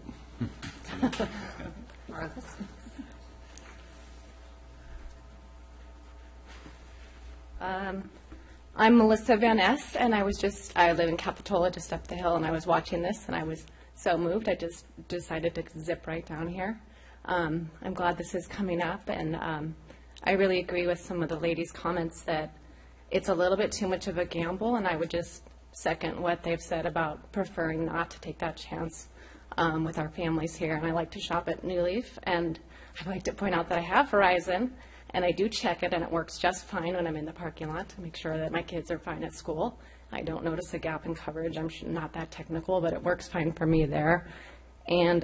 Or this. I'm Melissa Van Ness, and I live in Capitola, just up the hill, and I was watching this, and I was so moved, I just decided to zip right down here. I'm glad this is coming up, and I really agree with some of the ladies' comments that it's a little bit too much of a gamble, and I would just second what they've said about preferring not to take that chance with our families here. And I like to shop at New Leaf, and I'd like to point out that I have Verizon, and I do check it, and it works just fine when I'm in the parking lot to make sure that my kids are fine at school. I don't notice a gap in coverage. I'm not that technical, but it works fine for me there. And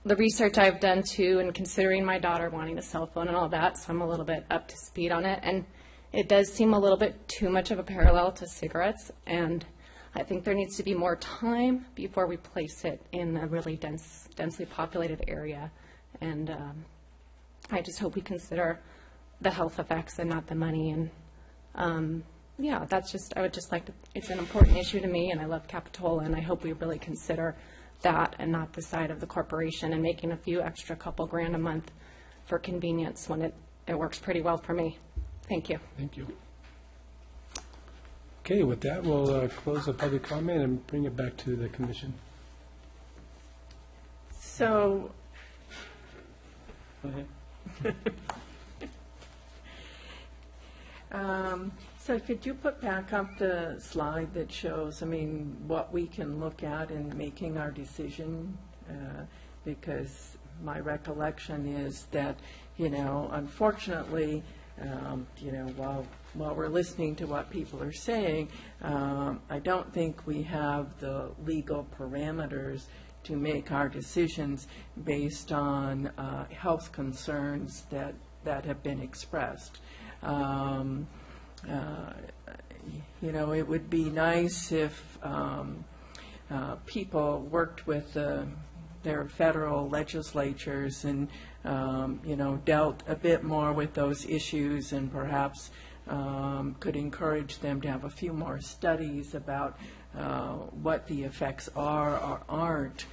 the research I've done, too, and considering my daughter wanting a cell phone and all that, so I'm a little bit up to speed on it. And it does seem a little bit too much of a parallel to cigarettes, and I think there needs to be more time before we place it in a really densely populated area. And I just hope we consider the health effects and not the money. And yeah, I would just like to, it's an important issue to me, and I love Capitola, and I hope we really consider that and not the side of the corporation and making a few extra couple grand a month for convenience when it works pretty well for me. Thank you. thank you. Okay, with that, we'll close the public comment and bring it back to the commission. So, Go ahead. so could you put back up the slide that shows, what we can look at in making our decision? Because my recollection is that, unfortunately, while we're listening to what people are saying, I don't think we have the legal parameters to make our decisions based on health concerns that have been expressed. It would be nice if people worked with their federal legislatures and, dealt a bit more with those issues and perhaps could encourage them to have a few more studies about what the effects are or aren't.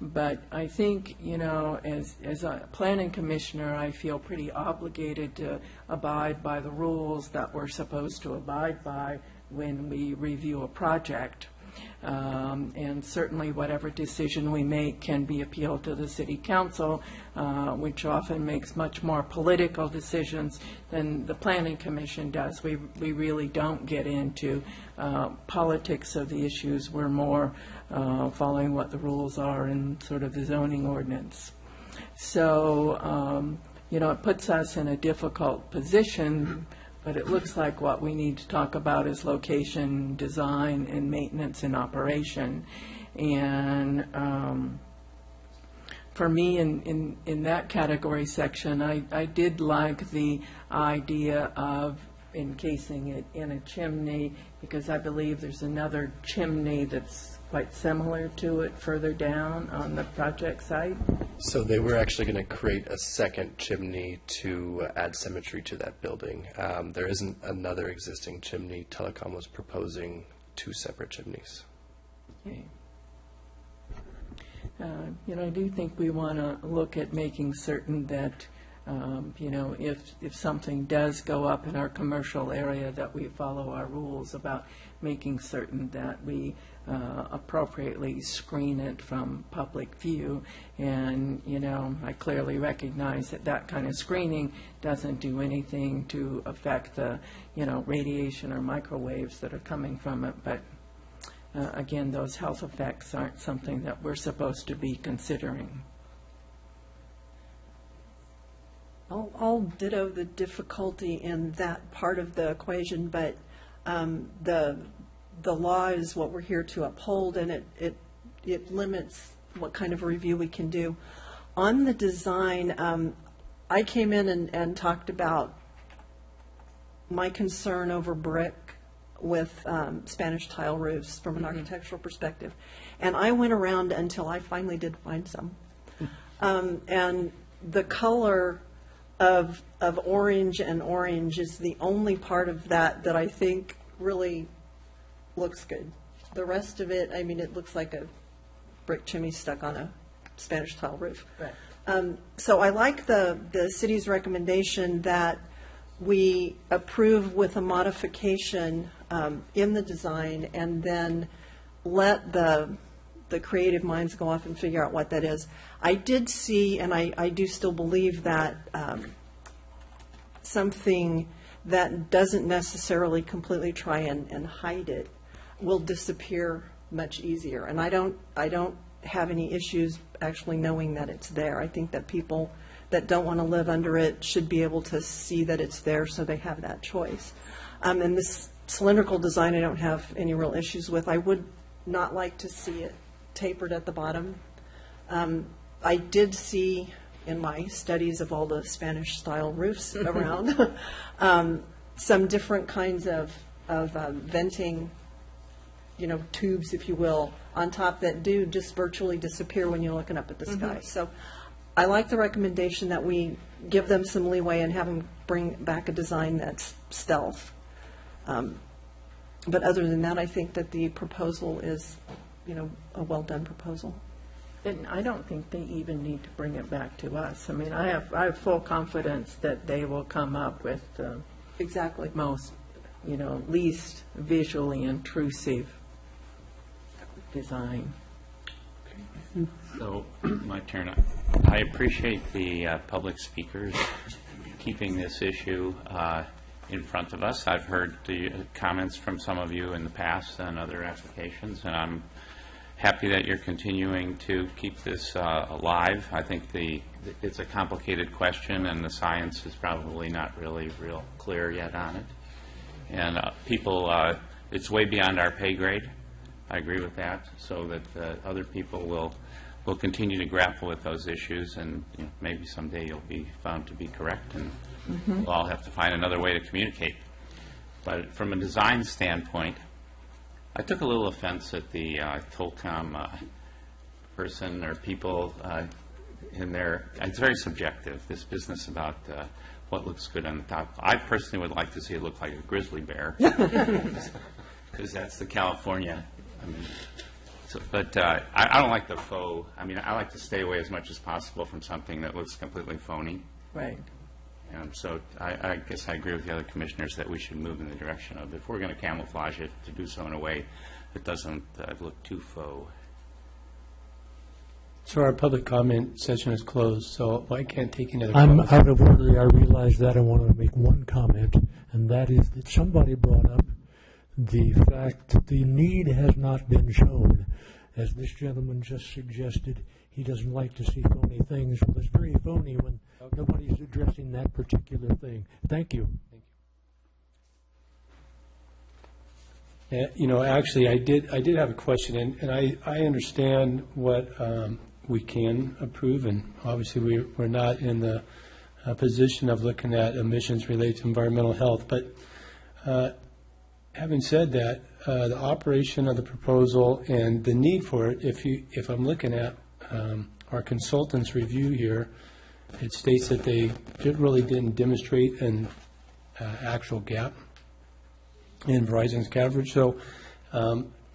But I think, as a planning commissioner, I feel pretty obligated to abide by the rules that we're supposed to abide by when we review a project. And certainly whatever decision we make can be appealed to the city council, which often makes much more political decisions than the planning commission does. We really don't get into politics of the issues. We're more following what the rules are in sort of the zoning ordinance. So, it puts us in a difficult position, but it looks like what we need to talk about is location, design, and maintenance and operation. And for me, in that category section, I did like the idea of encasing it in a chimney, because I believe there's another chimney that's quite similar to it further down on the project site. So they were actually going to create a second chimney to add symmetry to that building. There isn't another existing chimney. Telecom was proposing 2 separate chimneys. Okay. I do think we want to look at making certain that, if something does go up in our commercial area, that we follow our rules about making certain that we appropriately screen it from public view. And, I clearly recognize that that kind of screening doesn't do anything to affect the, radiation or microwaves that are coming from it. But again, those health effects aren't something that we're supposed to be considering. I'll ditto the difficulty in that part of the equation, but the law is what we're here to uphold, and it limits what kind of review we can do. On the design, I came in and talked about my concern over brick with Spanish tile roofs from an architectural perspective. And I went around until I finally did find some. And the color of orange and orange is the only part of that I think really looks good. The rest of it, it looks like a brick chimney stuck on a Spanish tile roof. Right. So I like the city's recommendation that we approve with a modification in the design, and then let the creative minds go off and figure out what that is. I did see, and I do still believe that something that doesn't necessarily completely try and hide it will disappear much easier. And I don't have any issues actually knowing that it's there. I think that people that don't want to live under it should be able to see that it's there, so they have that choice. And this cylindrical design I don't have any real issues with. I would not like to see it tapered at the bottom. I did see in my studies of all the Spanish-style roofs around some different kinds of venting, tubes, if you will, on top that do just virtually disappear when you're looking up at the sky. So I like the recommendation that we give them some leeway and have them bring back a design that's stealth. But other than that, I think that the proposal is, a well-done proposal. And I don't think they even need to bring it back to us. I have full confidence that they will come up with the Exactly. most, least visually intrusive design. So, my turn. I appreciate the public speakers keeping this issue in front of us. I've heard the comments from some of you in the past on other applications, and I'm happy that you're continuing to keep this alive. I think it's a complicated question, and the science is probably not really real clear yet on it. And it's way beyond our pay grade. I agree with that, so that other people will continue to grapple with those issues, and maybe someday you'll be found to be correct, and we'll all have to find another way to communicate. But from a design standpoint, I took a little offense at the Tolcom person or people in there. It's very subjective, this business about what looks good on the top. I personally would like to see it look like a grizzly bear, because that's the California. But I don't like the faux. I like to stay away as much as possible from something that looks completely phony. Right. And so I guess I agree with the other commissioners that we should move in the direction of, if we're going to camouflage it, to do so in a way it doesn't look too faux. So our public comment session is closed, so I can't take any other I'm comments. out of order. I realize that. I want to make one comment, and that is that somebody brought up the fact that the need has not been shown. As this gentleman just suggested, he doesn't like to see phony things. Well, it's very phony when nobody's addressing that particular thing. Thank you. You know, actually, I did have a question, and I understand what we can approve, and obviously we're not in the position of looking at emissions related to environmental health. But having said that, the operation of the proposal and the need for it, if I'm looking at our consultant's review here, it states that they really didn't demonstrate an actual gap in Verizon's coverage. So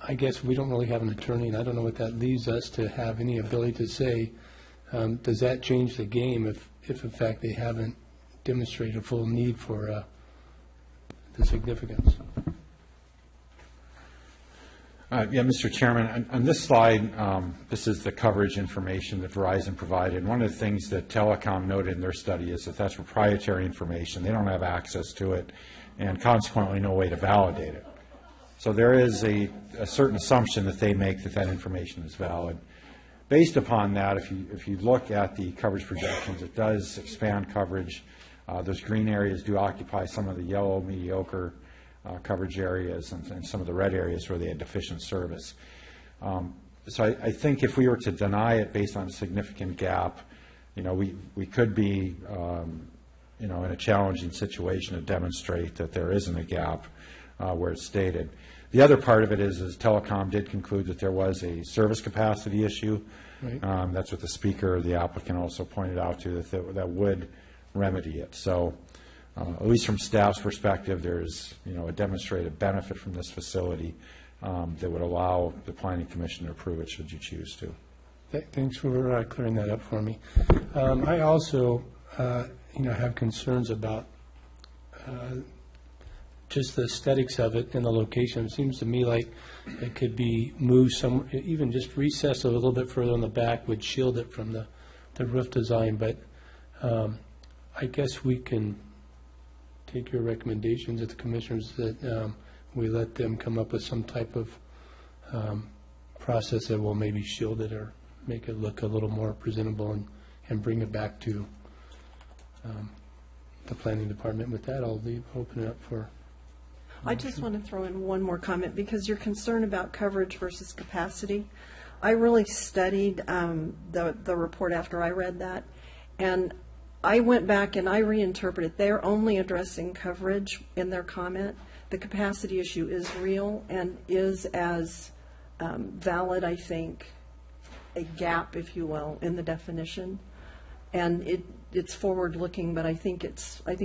I guess we don't really have an attorney, and I don't know what that leaves us to have any ability to say, does that change the game if in fact they haven't demonstrated a full need for the significance? Yeah, Mr. Chairman, on this slide, this is the coverage information that Verizon provided. And one of the things that Telecom noted in their study is that that's proprietary information. They don't have access to it, and consequently no way to validate it. So there is a certain assumption that they make that information is valid. Based upon that, if you look at the coverage projections, it does expand coverage. Those green areas do occupy some of the yellow mediocre coverage areas and some of the red areas where they had deficient service. So I think if we were to deny it based on a significant gap, we could be in a challenging situation to demonstrate that there isn't a gap where it's stated. The other part of it is Telecom did conclude that there was a service capacity issue. Right. That's what the speaker or the applicant also pointed out to, that would remedy it. So at least from staff's perspective, there's a demonstrated benefit from this facility that would allow the Planning Commission to approve it should you choose to. Thanks for clearing that up for me. I also have concerns about just the aesthetics of it and the location. It seems to me like it could be moved some, even just recessed a little bit further on the back would shield it from the roof design. But I guess we can take your recommendations at the commissioners that we let them come up with some type of process that will maybe shield it or make it look a little more presentable and bring it back to the planning department. With that, I'll open it up for. I just want to throw in one more comment because you're concerned about coverage versus capacity. I really studied the report after I read that, and I went back and I reinterpreted. They're only addressing coverage in their comment. The capacity issue is real and is as valid, I think, a gap, if you will, in the definition. And it's forward-looking, but I think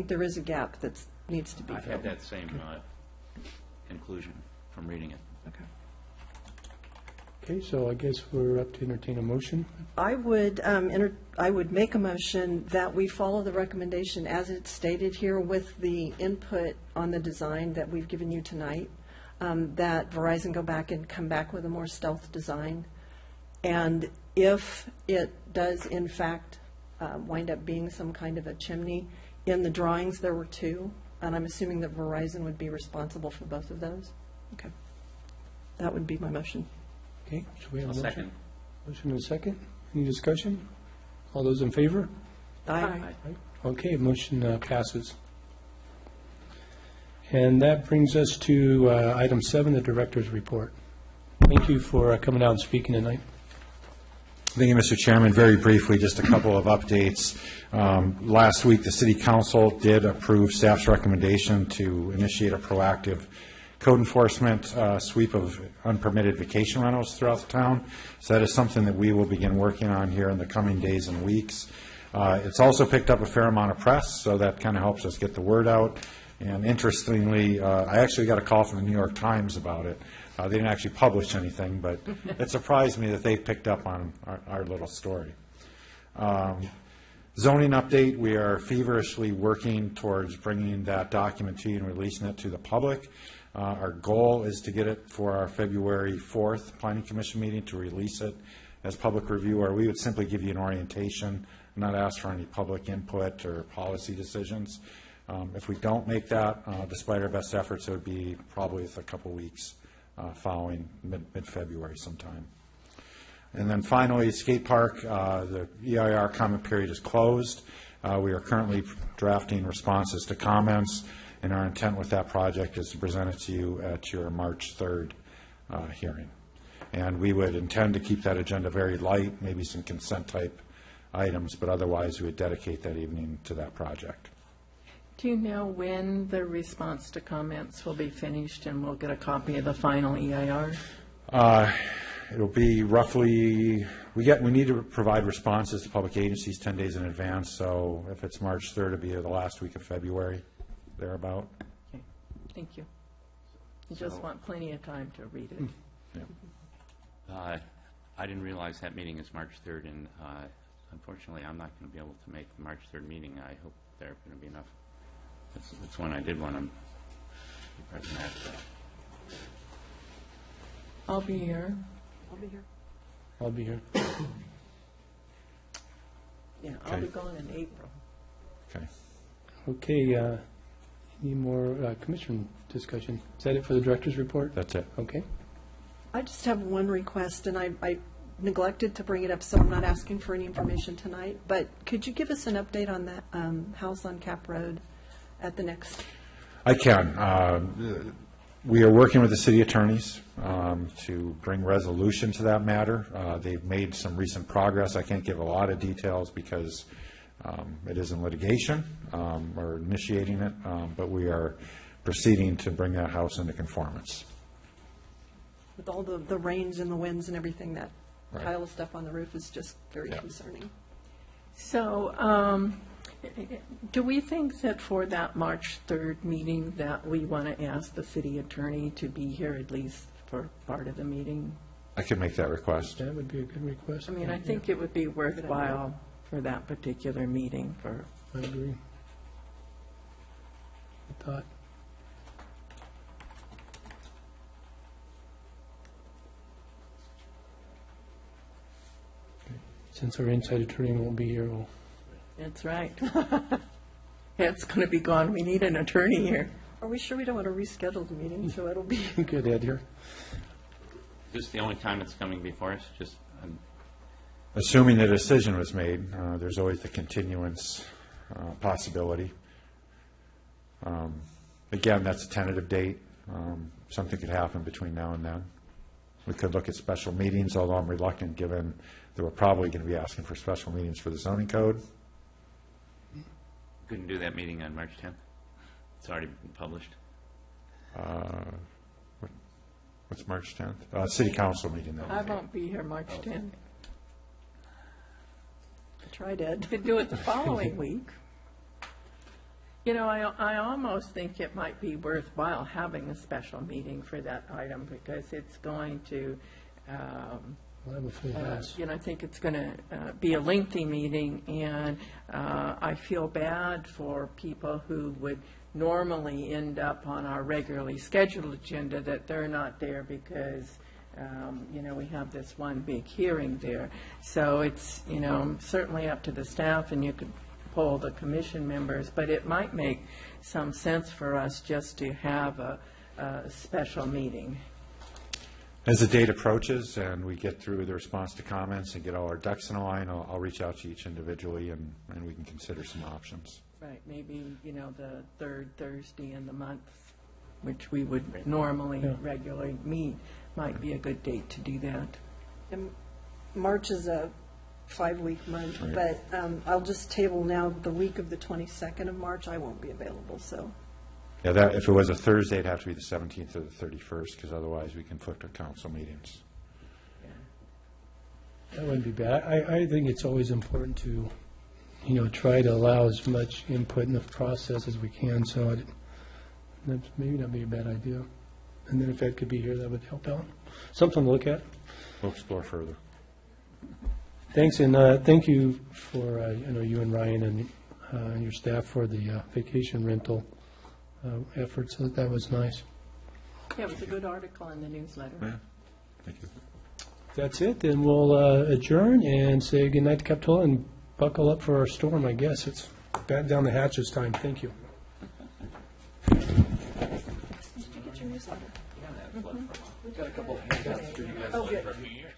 there is a gap that needs to be filled. I had that same conclusion from reading it. Okay. Okay, so I guess we're up to entertain a motion. I would make a motion that we follow the recommendation as it's stated here with the input on the design that we've given you tonight, that Verizon go back and come back with a more stealth design. And if it does, in fact, wind up being some kind of a chimney, in the drawings there were two, and I'm assuming that Verizon would be responsible for both of those. Okay. That would be my motion. Okay, so we have a I'll motion. second. Motion and a second. Any discussion? All those in favor? Aye. Okay, motion passes. And that brings us to item 7, the director's report. Thank you for coming out and speaking tonight. Thank you, Mr. Chairman. Very briefly, just a couple of updates. Last week, the City Council did approve staff's recommendation to initiate a proactive code enforcement sweep of unpermitted vacation rentals throughout the town. So that is something that we will begin working on here in the coming days and weeks. It's also picked up a fair amount of press, so that kind of helps us get the word out. And interestingly, I actually got a call from the New York Times about it. They didn't actually publish anything, but it surprised me that they picked up on our little story. Zoning update, we are feverishly working towards bringing that document to you and releasing it to the public. Our goal is to get it for our February 4th Planning Commission meeting, to release it as public review, where we would simply give you an orientation, not ask for any public input or policy decisions. If we don't make that, despite our best efforts, it would be probably a couple weeks following mid-February sometime. And then finally, skate park, the EIR comment period is closed. We are currently drafting responses to comments, and our intent with that project is to present it to you at your March 3rd hearing. And we would intend to keep that agenda very light, maybe some consent type items, but otherwise we would dedicate that evening to that project. Do you know when the response to comments will be finished and we'll get a copy of the final EIR? It'll be roughly, we need to provide responses to public agencies 10 days in advance, so if it's March 3rd, it'll be the last week of February, thereabout. Okay, thank you. You just want plenty of time to read it. Yeah. I didn't realize that meeting is March 3rd, and unfortunately, I'm not going to be able to make the March 3rd meeting. I hope there are going to be enough. That's one I did want to be present at. I'll be here. I'll be here. I'll be here. Yeah, I'll Okay. be gone in April. Okay. Okay, any more commission discussion? Is that it for the director's report? That's it. Okay. I just have one request, and I neglected to bring it up, so I'm not asking for any information tonight, but could you give us an update on that house on Cap Road at the next? I can. We are working with the city attorneys to bring resolution to that matter. They've made some recent progress. I can't give a lot of details because it is in litigation. We're initiating it, but we are proceeding to bring that house into conformance. With all the rains and the winds and everything, that Right. pile of stuff on the roof is just very Yeah. concerning. So, do we think that for that March 3rd meeting that we want to ask the city attorney to be here at least for part of the meeting? I can make that request. That would be a good request. I mean, I think it would be worthwhile for that particular meeting for, I agree. Good thought. Since our inside attorney won't be here, we'll that's right. Ed's going to be gone. We need an attorney here. Are we sure we don't want to reschedule the meeting, so it'll be? get Ed here. Is this the only time it's coming before us? Just Assuming the decision was made, there's always the continuance possibility. Again, that's a tentative date. Something could happen between now and then. We could look at special meetings, although I'm reluctant, given that we're probably going to be asking for special meetings for the zoning code. couldn't do that meeting on March 10th? It's already been published. What's March 10th? City council meeting, that I would be. won't be here March 10th. I tried, Ed. Could do it the following week. You know, I almost think it might be worthwhile having a special meeting for that item because it's going to, We'll have a full house. you know, I think it's going to be a lengthy meeting, and I feel bad for people who would normally end up on our regularly scheduled agenda that they're not there because, you know, we have this one big hearing there. So it's, you know, certainly up to the staff, and you could poll the commission members, but it might make some sense for us just to have a special meeting. As the date approaches and we get through the response to comments and get all our ducks in a line, I'll reach out to each individually and we can consider some options. Right, maybe, you know, the third Thursday in the month, which we would normally regularly meet, might be a good date to do that. And March is a 5-week month, Right. but I'll just table now the week of the 22nd of March. I won't be available, so. Yeah, that, if it was a Thursday, it'd have to be the 17th or the 31st, because otherwise we conflict our council meetings. That wouldn't be bad. I think it's always important to, you know, try to allow as much input in the process as we can, so that's maybe not be a bad idea. And then if Ed could be here, that would help out. Something to look at. We'll explore further. Thanks, and thank you for, you know, you and Ryan and your staff for the vacation rental efforts. That was nice. Yeah, it was a good article in the newsletter. Yeah, thank you. If that's it, then we'll adjourn and say goodnight to Capitola and buckle up for our storm, I guess. It's batten down the hatches time. Thank you. Did you get your newsletter? We've got a couple of handouts for you guys for a few years.